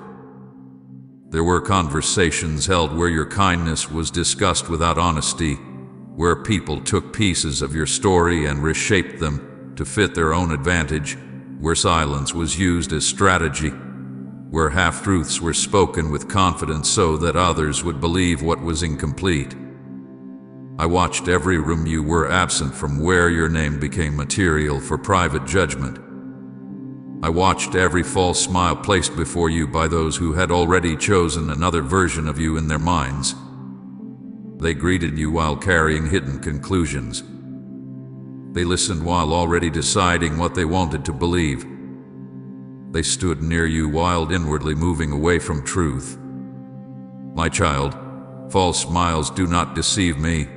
There were conversations held where your kindness was discussed without honesty, where people took pieces of your story and reshaped them to fit their own advantage, where silence was used as strategy, where half-truths were spoken with confidence so that others would believe what was incomplete. I watched every room you were absent from where your name became material for private judgment. I watched every false smile placed before you by those who had already chosen another version of you in their minds. They greeted you while carrying hidden conclusions. They listened while already deciding what they wanted to believe. They stood near you while inwardly moving away from truth. My child, false smiles do not deceive me.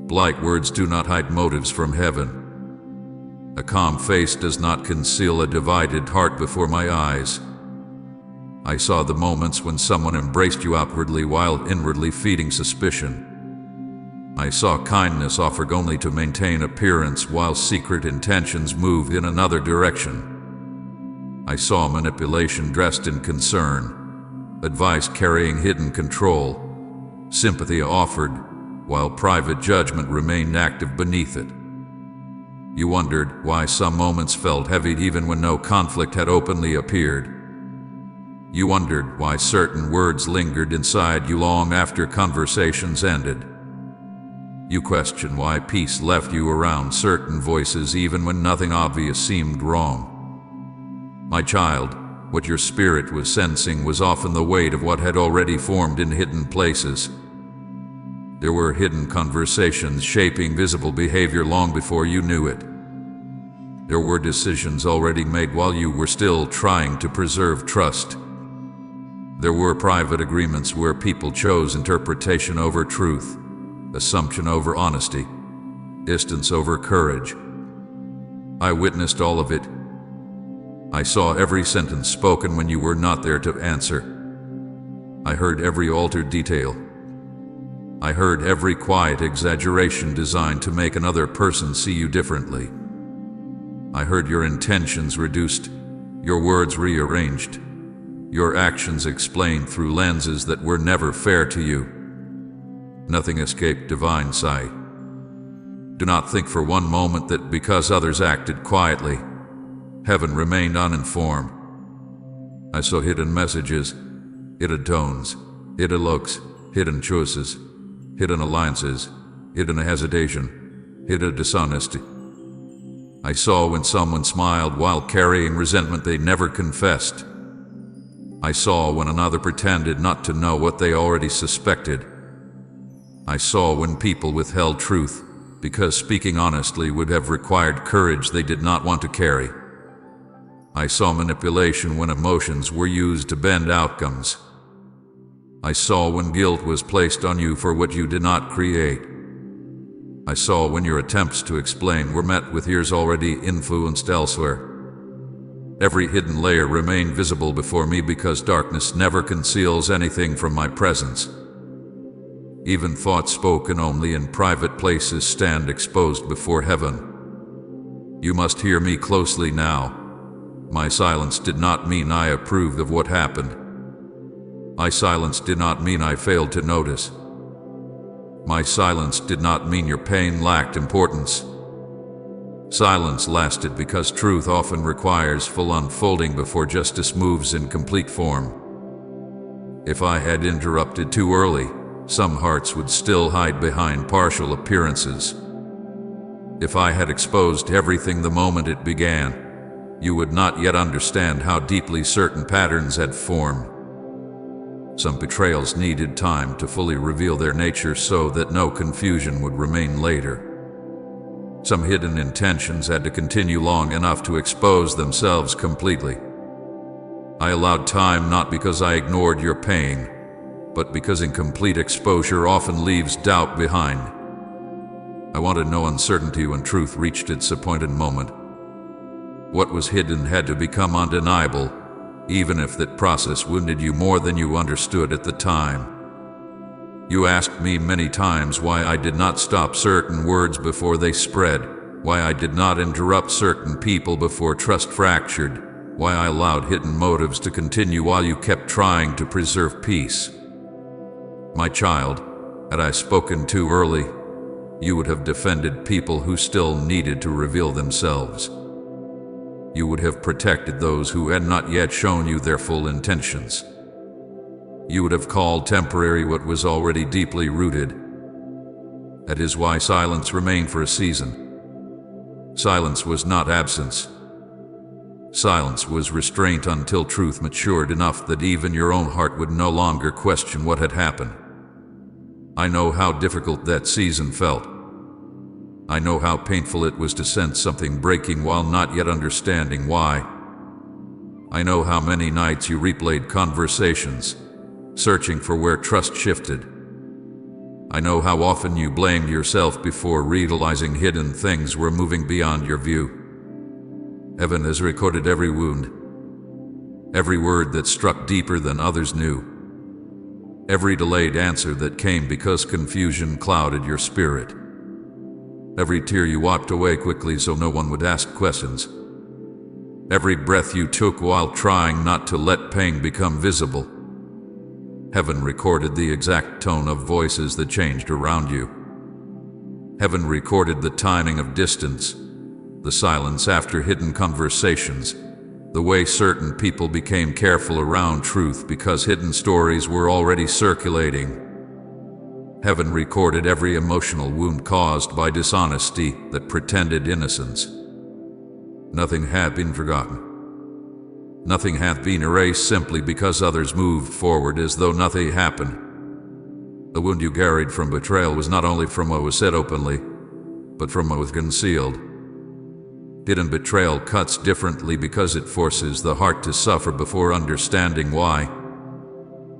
Light words do not hide motives from heaven. A calm face does not conceal a divided heart before my eyes. I saw the moments when someone embraced you outwardly while inwardly feeding suspicion. I saw kindness offered only to maintain appearance while secret intentions moved in another direction. I saw manipulation dressed in concern, advice carrying hidden control, sympathy offered, while private judgment remained active beneath it. You wondered why some moments felt heavy even when no conflict had openly appeared. You wondered why certain words lingered inside you long after conversations ended. You questioned why peace left you around certain voices even when nothing obvious seemed wrong. My child, what your spirit was sensing was often the weight of what had already formed in hidden places. There were hidden conversations shaping visible behavior long before you knew it. There were decisions already made while you were still trying to preserve trust. There were private agreements where people chose interpretation over truth, assumption over honesty, distance over courage. I witnessed all of it. I saw every sentence spoken when you were not there to answer. I heard every altered detail. I heard every quiet exaggeration designed to make another person see you differently. I heard your intentions reduced, your words rearranged, your actions explained through lenses that were never fair to you. Nothing escaped divine sight. Do not think for one moment that because others acted quietly, heaven remained uninformed. I saw hidden messages, hidden tones, hidden looks, hidden choices, hidden alliances, hidden hesitation, hidden dishonesty. I saw when someone smiled while carrying resentment they never confessed. I saw when another pretended not to know what they already suspected. I saw when people withheld truth because speaking honestly would have required courage they did not want to carry. I saw manipulation when emotions were used to bend outcomes. I saw when guilt was placed on you for what you did not create. I saw when your attempts to explain were met with ears already influenced elsewhere. Every hidden layer remained visible before me because darkness never conceals anything from my presence. Even thoughts spoken only in private places stand exposed before heaven. You must hear me closely now. My silence did not mean I approved of what happened. My silence did not mean I failed to notice. My silence did not mean your pain lacked importance. Silence lasted because truth often requires full unfolding before justice moves in complete form. If I had interrupted too early, some hearts would still hide behind partial appearances. If I had exposed everything the moment it began, you would not yet understand how deeply certain patterns had formed. Some betrayals needed time to fully reveal their nature so that no confusion would remain later. Some hidden intentions had to continue long enough to expose themselves completely. I allowed time not because I ignored your pain, but because incomplete exposure often leaves doubt behind. I wanted no uncertainty when truth reached its appointed moment. What was hidden had to become undeniable, even if that process wounded you more than you understood at the time. You asked me many times why I did not stop certain words before they spread, why I did not interrupt certain people before trust fractured, why I allowed hidden motives to continue while you kept trying to preserve peace. My child, had I spoken too early, you would have defended people who still needed to reveal themselves. You would have protected those who had not yet shown you their full intentions. You would have called temporary what was already deeply rooted. That is why silence remained for a season. Silence was not absence. Silence was restraint until truth matured enough that even your own heart would no longer question what had happened. I know how difficult that season felt. I know how painful it was to sense something breaking while not yet understanding why. I know how many nights you replayed conversations, searching for where trust shifted. I know how often you blamed yourself before realizing hidden things were moving beyond your view. Heaven has recorded every wound, every word that struck deeper than others knew, every delayed answer that came because confusion clouded your spirit. Every tear you wiped away quickly so no one would ask questions. Every breath you took while trying not to let pain become visible. Heaven recorded the exact tone of voices that changed around you. Heaven recorded the timing of distance, the silence after hidden conversations, the way certain people became careful around truth because hidden stories were already circulating. Heaven recorded every emotional wound caused by dishonesty that pretended innocence. Nothing had been forgotten. Nothing hath been erased simply because others moved forward as though nothing happened. The wound you carried from betrayal was not only from what was said openly, but from what was concealed. Hidden betrayal cuts differently because it forces the heart to suffer before understanding why.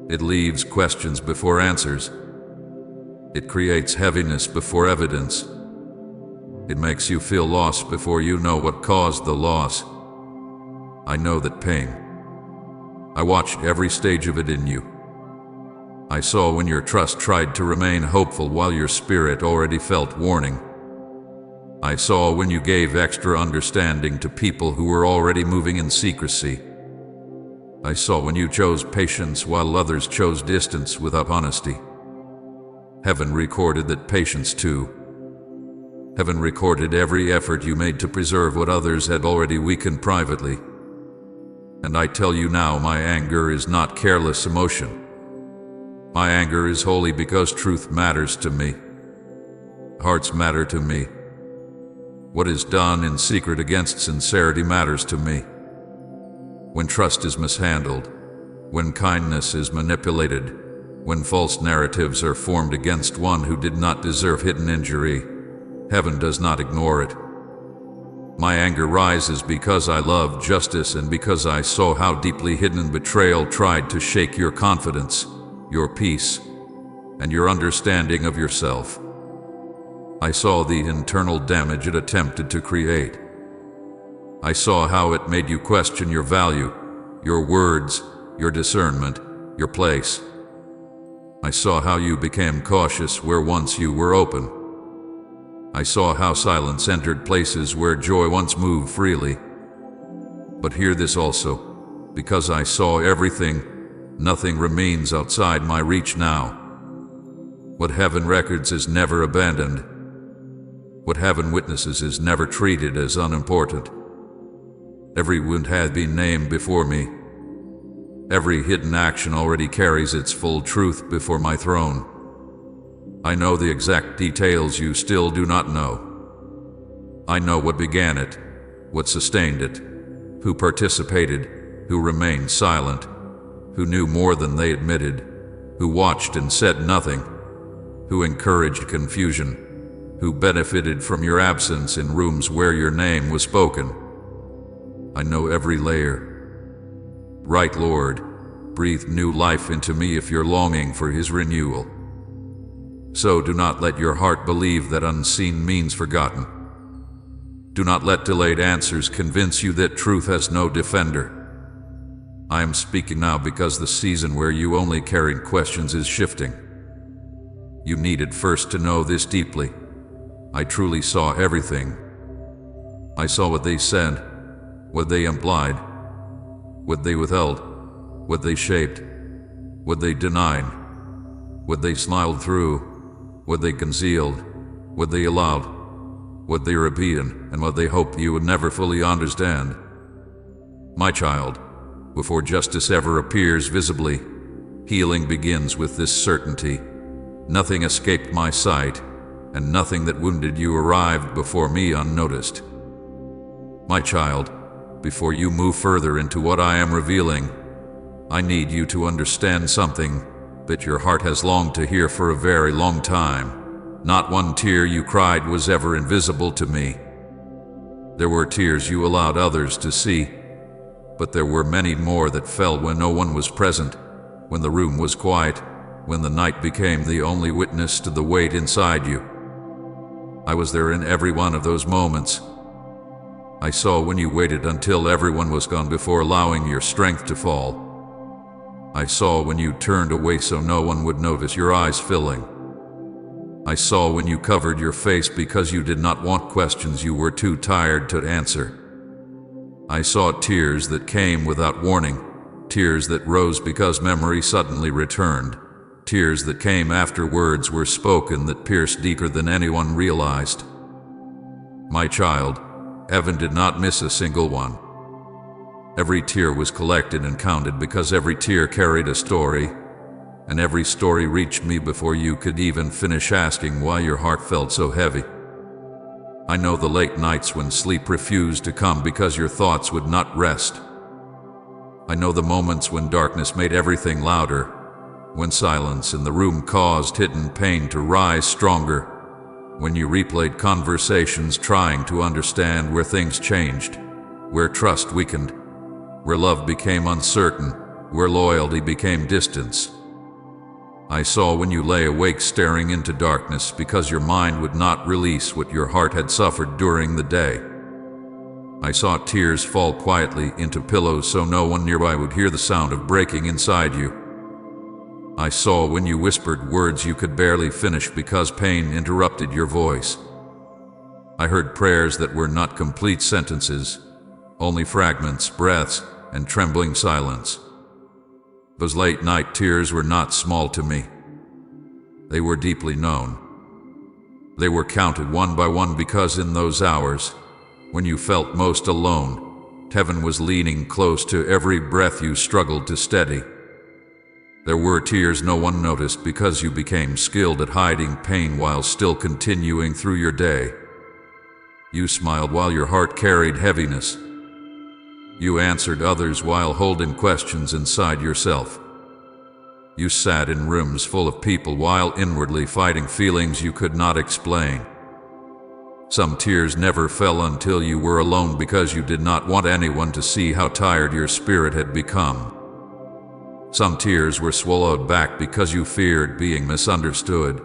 It leaves questions before answers. It creates heaviness before evidence. It makes you feel lost before you know what caused the loss. I know that pain. I watched every stage of it in you. I saw when your trust tried to remain hopeful while your spirit already felt warning. I saw when you gave extra understanding to people who were already moving in secrecy. I saw when you chose patience while others chose distance without honesty. Heaven recorded that patience too. Heaven recorded every effort you made to preserve what others had already weakened privately. And I tell you now, my anger is not careless emotion. My anger is holy because truth matters to me. Hearts matter to me. What is done in secret against sincerity matters to me. When trust is mishandled, when kindness is manipulated, when false narratives are formed against one who did not deserve hidden injury, heaven does not ignore it. My anger rises because I love justice and because I saw how deeply hidden betrayal tried to shake your confidence, your peace, and your understanding of yourself. I saw the internal damage it attempted to create. I saw how it made you question your value, your words, your discernment, your place. I saw how you became cautious where once you were open. I saw how silence entered places where joy once moved freely. But hear this also, because I saw everything, nothing remains outside my reach now. What heaven records is never abandoned. What heaven witnesses is never treated as unimportant. Every wound had been named before me. Every hidden action already carries its full truth before my throne. I know the exact details you still do not know. I know what began it, what sustained it, who participated, who remained silent, who knew more than they admitted, who watched and said nothing, who encouraged confusion, who benefited from your absence in rooms where your name was spoken. I know every layer. Right, Lord, breathe new life into me if you're longing for His renewal. So do not let your heart believe that unseen means forgotten. Do not let delayed answers convince you that truth has no defender. I am speaking now because the season where you only carried questions is shifting. You needed first to know this deeply. I truly saw everything. I saw what they said, what they implied, what they withheld, what they shaped, what they denied, what they smiled through, what they concealed, what they allowed, what they repeated, and what they hoped you would never fully understand. My child, before justice ever appears visibly, healing begins with this certainty. Nothing escaped my sight, and nothing that wounded you arrived before me unnoticed. My child, before you move further into what I am revealing, I need you to understand something that your heart has longed to hear for a very long time. Not one tear you cried was ever invisible to me. There were tears you allowed others to see, but there were many more that fell when no one was present, when the room was quiet, when the night became the only witness to the weight inside you. I was there in every one of those moments. I saw when you waited until everyone was gone before allowing your strength to fall. I saw when you turned away so no one would notice your eyes filling. I saw when you covered your face because you did not want questions you were too tired to answer. I saw tears that came without warning, tears that rose because memory suddenly returned, tears that came after words were spoken that pierced deeper than anyone realized. My child, heaven did not miss a single one. Every tear was collected and counted because every tear carried a story, and every story reached me before you could even finish asking why your heart felt so heavy. I know the late nights when sleep refused to come because your thoughts would not rest. I know the moments when darkness made everything louder, when silence in the room caused hidden pain to rise stronger, when you replayed conversations trying to understand where things changed, where trust weakened, where love became uncertain, where loyalty became distance. I saw when you lay awake staring into darkness because your mind would not release what your heart had suffered during the day. I saw tears fall quietly into pillows so no one nearby would hear the sound of breaking inside you. I saw when you whispered words you could barely finish because pain interrupted your voice. I heard prayers that were not complete sentences, only fragments, breaths, and trembling silence. Those late-night tears were not small to me. They were deeply known. They were counted one by one because in those hours, when you felt most alone, heaven was leaning close to every breath you struggled to steady. There were tears no one noticed because you became skilled at hiding pain while still continuing through your day. You smiled while your heart carried heaviness. You answered others while holding questions inside yourself. You sat in rooms full of people while inwardly fighting feelings you could not explain. Some tears never fell until you were alone because you did not want anyone to see how tired your spirit had become. Some tears were swallowed back because you feared being misunderstood.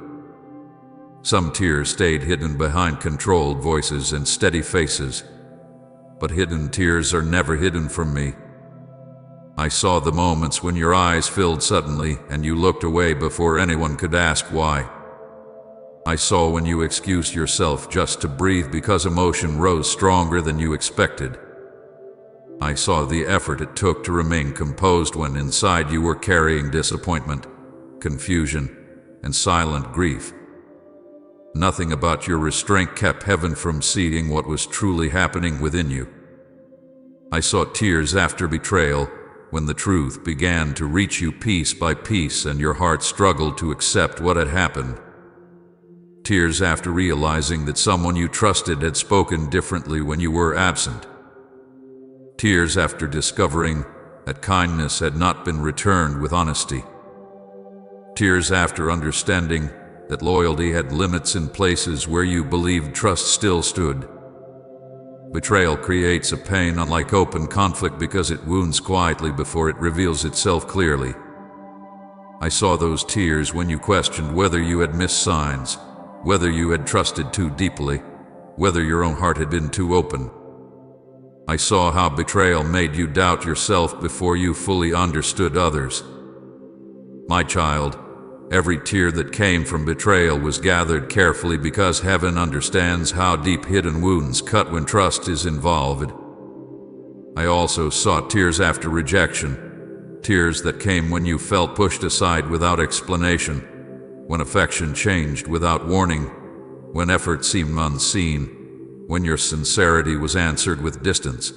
Some tears stayed hidden behind controlled voices and steady faces. But hidden tears are never hidden from me. I saw the moments when your eyes filled suddenly and you looked away before anyone could ask why. I saw when you excused yourself just to breathe because emotion rose stronger than you expected. I saw the effort it took to remain composed when inside you were carrying disappointment, confusion, and silent grief. Nothing about your restraint kept heaven from seeing what was truly happening within you. I saw tears after betrayal, when the truth began to reach you piece by piece and your heart struggled to accept what had happened. Tears after realizing that someone you trusted had spoken differently when you were absent. Tears after discovering that kindness had not been returned with honesty. Tears after understanding that loyalty had limits in places where you believed trust still stood. Betrayal creates a pain unlike open conflict because it wounds quietly before it reveals itself clearly. I saw those tears when you questioned whether you had missed signs, whether you had trusted too deeply, whether your own heart had been too open. I saw how betrayal made you doubt yourself before you fully understood others. My child, every tear that came from betrayal was gathered carefully because heaven understands how deep hidden wounds cut when trust is involved. I also saw tears after rejection, tears that came when you felt pushed aside without explanation, when affection changed without warning, when effort seemed unseen, when your sincerity was answered with distance.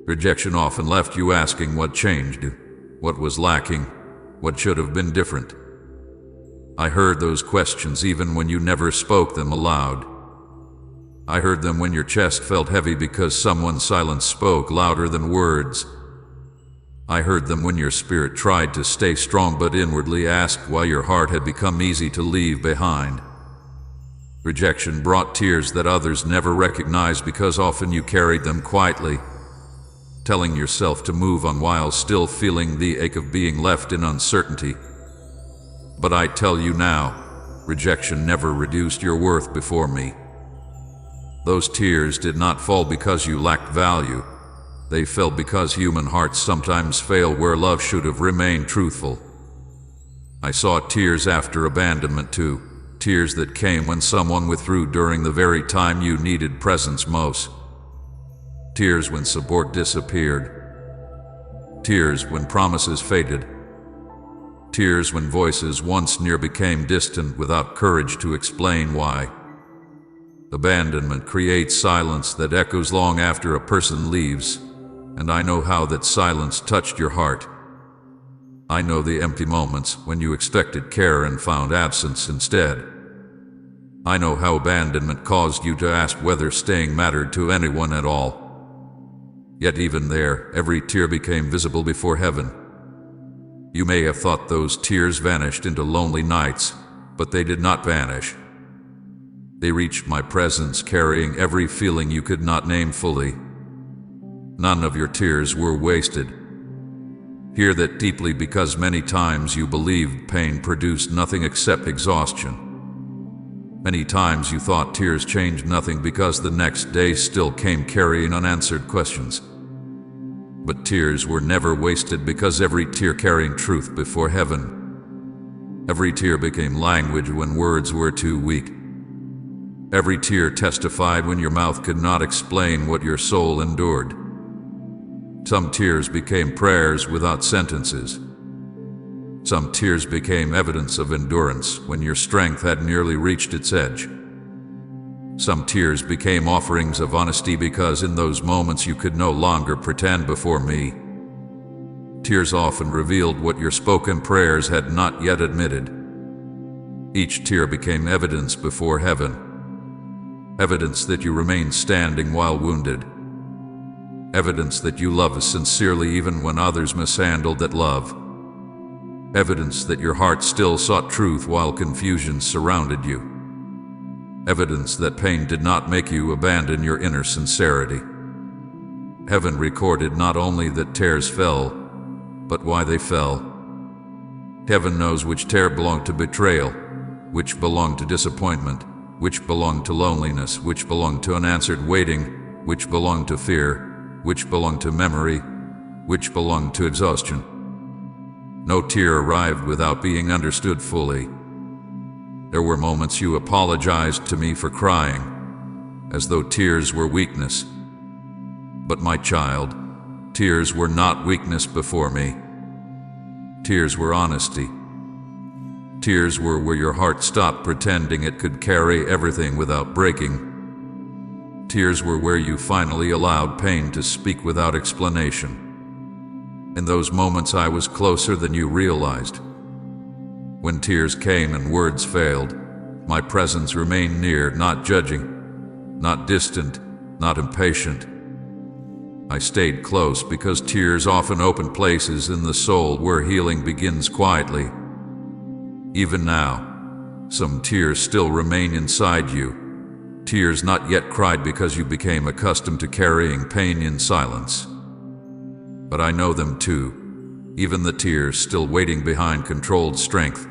Rejection often left you asking what changed, what was lacking, what should have been different. I heard those questions even when you never spoke them aloud. I heard them when your chest felt heavy because someone's silence spoke louder than words. I heard them when your spirit tried to stay strong but inwardly asked why your heart had become easy to leave behind. Rejection brought tears that others never recognized because often you carried them quietly, telling yourself to move on while still feeling the ache of being left in uncertainty. But I tell you now, rejection never reduced your worth before me. Those tears did not fall because you lacked value. They fell because human hearts sometimes fail where love should have remained truthful. I saw tears after abandonment too. Tears that came when someone withdrew during the very time you needed presence most. Tears when support disappeared. Tears when promises faded. Tears when voices once near became distant without courage to explain why. Abandonment creates silence that echoes long after a person leaves, and I know how that silence touched your heart. I know the empty moments when you expected care and found absence instead. I know how abandonment caused you to ask whether staying mattered to anyone at all. Yet even there, every tear became visible before heaven. You may have thought those tears vanished into lonely nights, but they did not vanish. They reached my presence carrying every feeling you could not name fully. None of your tears were wasted. Hear that deeply because many times you believed pain produced nothing except exhaustion. Many times you thought tears changed nothing because the next day still came carrying unanswered questions. But tears were never wasted because every tear carrying truth before heaven. Every tear became language when words were too weak. Every tear testified when your mouth could not explain what your soul endured. Some tears became prayers without sentences. Some tears became evidence of endurance when your strength had nearly reached its edge. Some tears became offerings of honesty because in those moments you could no longer pretend before me. Tears often revealed what your spoken prayers had not yet admitted. Each tear became evidence before heaven. Evidence that you remained standing while wounded. Evidence that you love sincerely even when others mishandled that love. Evidence that your heart still sought truth while confusion surrounded you. Evidence that pain did not make you abandon your inner sincerity. Heaven recorded not only that tears fell, but why they fell. Heaven knows which tear belonged to betrayal, which belonged to disappointment, which belonged to loneliness, which belonged to unanswered waiting, which belonged to fear, which belonged to memory, which belonged to exhaustion. No tear arrived without being understood fully. There were moments you apologized to me for crying, as though tears were weakness. But my child, tears were not weakness before me. Tears were honesty. Tears were where your heart stopped pretending it could carry everything without breaking. Tears were where you finally allowed pain to speak without explanation. In those moments I was closer than you realized. When tears came and words failed, my presence remained near, not judging, not distant, not impatient. I stayed close because tears often open places in the soul where healing begins quietly. Even now, some tears still remain inside you, tears not yet cried because you became accustomed to carrying pain in silence. But I know them too, even the tears still waiting behind controlled strength.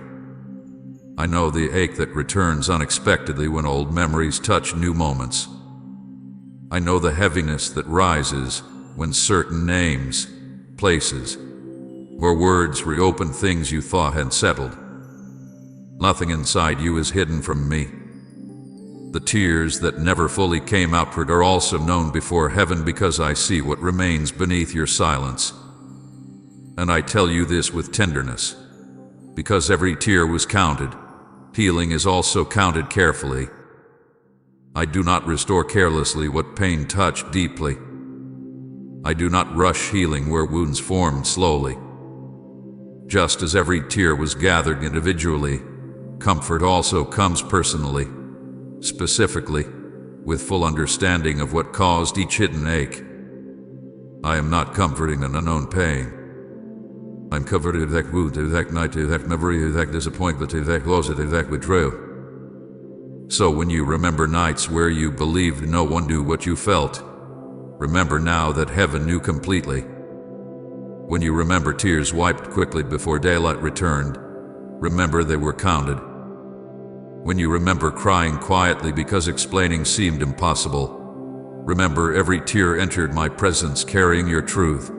I know the ache that returns unexpectedly when old memories touch new moments. I know the heaviness that rises when certain names, places, or words reopen things you thought had settled. Nothing inside you is hidden from me. The tears that never fully came outward are also known before heaven because I see what remains beneath your silence. And I tell you this with tenderness, because every tear was counted. Healing is also counted carefully. I do not restore carelessly what pain touched deeply. I do not rush healing where wounds formed slowly. Just as every tear was gathered individually, comfort also comes personally, specifically, with full understanding of what caused each hidden ache. I am not comforting an unknown pain. I'm comforting that wound, that night, that memory, that disappointment, that loss, that betrayal. So when you remember nights where you believed no one knew what you felt, remember now that heaven knew completely. When you remember tears wiped quickly before daylight returned, remember they were counted. When you remember crying quietly because explaining seemed impossible, remember every tear entered my presence carrying your truth.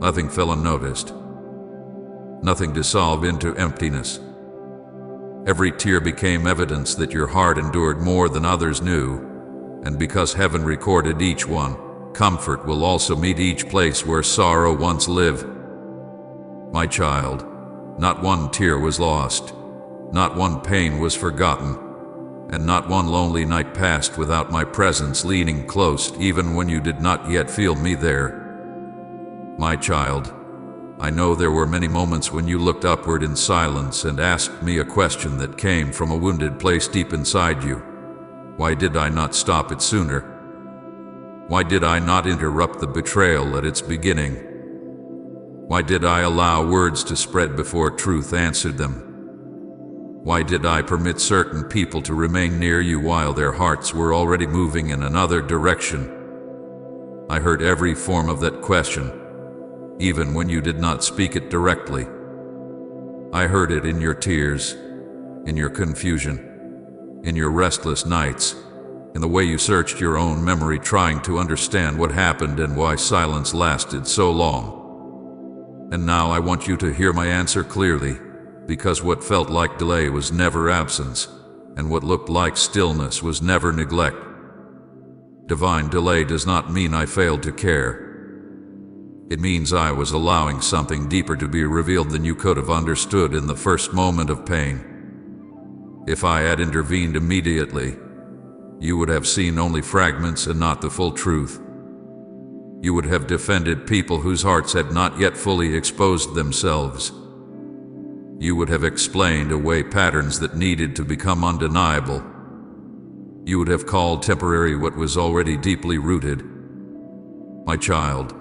Nothing fell unnoticed. Nothing dissolved into emptiness. Every tear became evidence that your heart endured more than others knew, and because heaven recorded each one, comfort will also meet each place where sorrow once lived. My child, not one tear was lost, not one pain was forgotten, and not one lonely night passed without my presence leaning close even when you did not yet feel me there. My child, I know there were many moments when you looked upward in silence and asked me a question that came from a wounded place deep inside you. Why did I not stop it sooner? Why did I not interrupt the betrayal at its beginning? Why did I allow words to spread before truth answered them? Why did I permit certain people to remain near you while their hearts were already moving in another direction? I heard every form of that question, even when you did not speak it directly. I heard it in your tears, in your confusion, in your restless nights, in the way you searched your own memory trying to understand what happened and why silence lasted so long. And now I want you to hear my answer clearly, because what felt like delay was never absence, and what looked like stillness was never neglect. Divine delay does not mean I failed to care. It means I was allowing something deeper to be revealed than you could have understood in the first moment of pain. If I had intervened immediately, you would have seen only fragments and not the full truth. You would have defended people whose hearts had not yet fully exposed themselves. You would have explained away patterns that needed to become undeniable. You would have called temporary what was already deeply rooted. My child,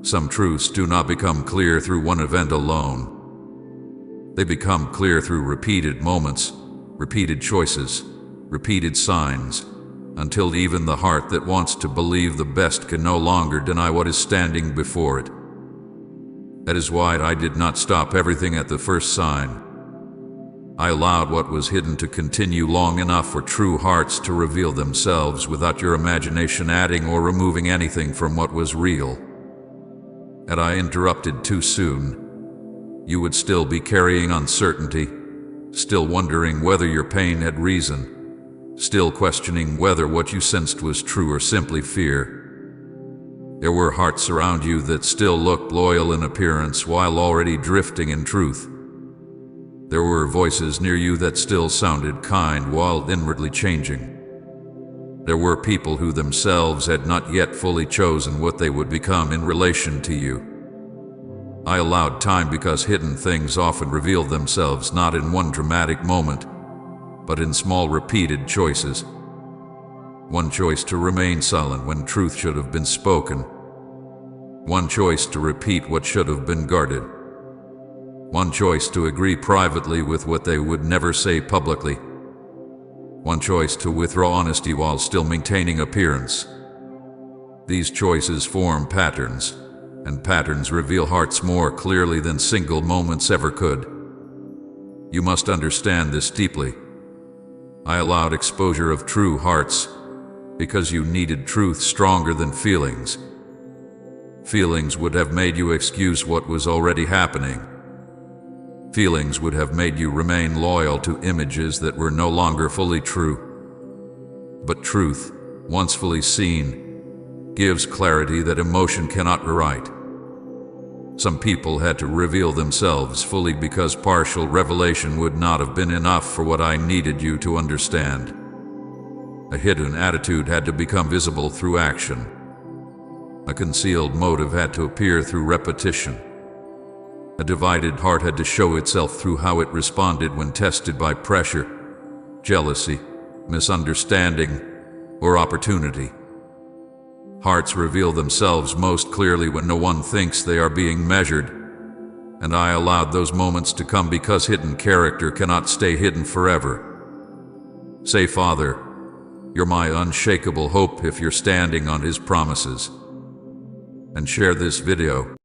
some truths do not become clear through one event alone. They become clear through repeated moments, repeated choices, repeated signs, until even the heart that wants to believe the best can no longer deny what is standing before it. That is why I did not stop everything at the first sign. I allowed what was hidden to continue long enough for true hearts to reveal themselves without your imagination adding or removing anything from what was real. Had I interrupted too soon, you would still be carrying uncertainty, still wondering whether your pain had reason, still questioning whether what you sensed was true or simply fear. There were hearts around you that still looked loyal in appearance while already drifting in truth. There were voices near you that still sounded kind while inwardly changing. There were people who themselves had not yet fully chosen what they would become in relation to you. I allowed time because hidden things often reveal themselves not in one dramatic moment, but in small repeated choices. One choice to remain silent when truth should have been spoken. One choice to repeat what should have been guarded. One choice to agree privately with what they would never say publicly. One choice to withdraw honesty while still maintaining appearance. These choices form patterns, and patterns reveal hearts more clearly than single moments ever could. You must understand this deeply. I allowed exposure of true hearts because you needed truth stronger than feelings. Feelings would have made you excuse what was already happening. Feelings would have made you remain loyal to images that were no longer fully true. But truth, once fully seen, gives clarity that emotion cannot rewrite. Some people had to reveal themselves fully because partial revelation would not have been enough for what I needed you to understand. A hidden attitude had to become visible through action. A concealed motive had to appear through repetition. A divided heart had to show itself through how it responded when tested by pressure, jealousy, misunderstanding, or opportunity. Hearts reveal themselves most clearly when no one thinks they are being measured, and I allowed those moments to come because hidden character cannot stay hidden forever. Say, Father, you're my unshakable hope if you're standing on His promises. And share this video.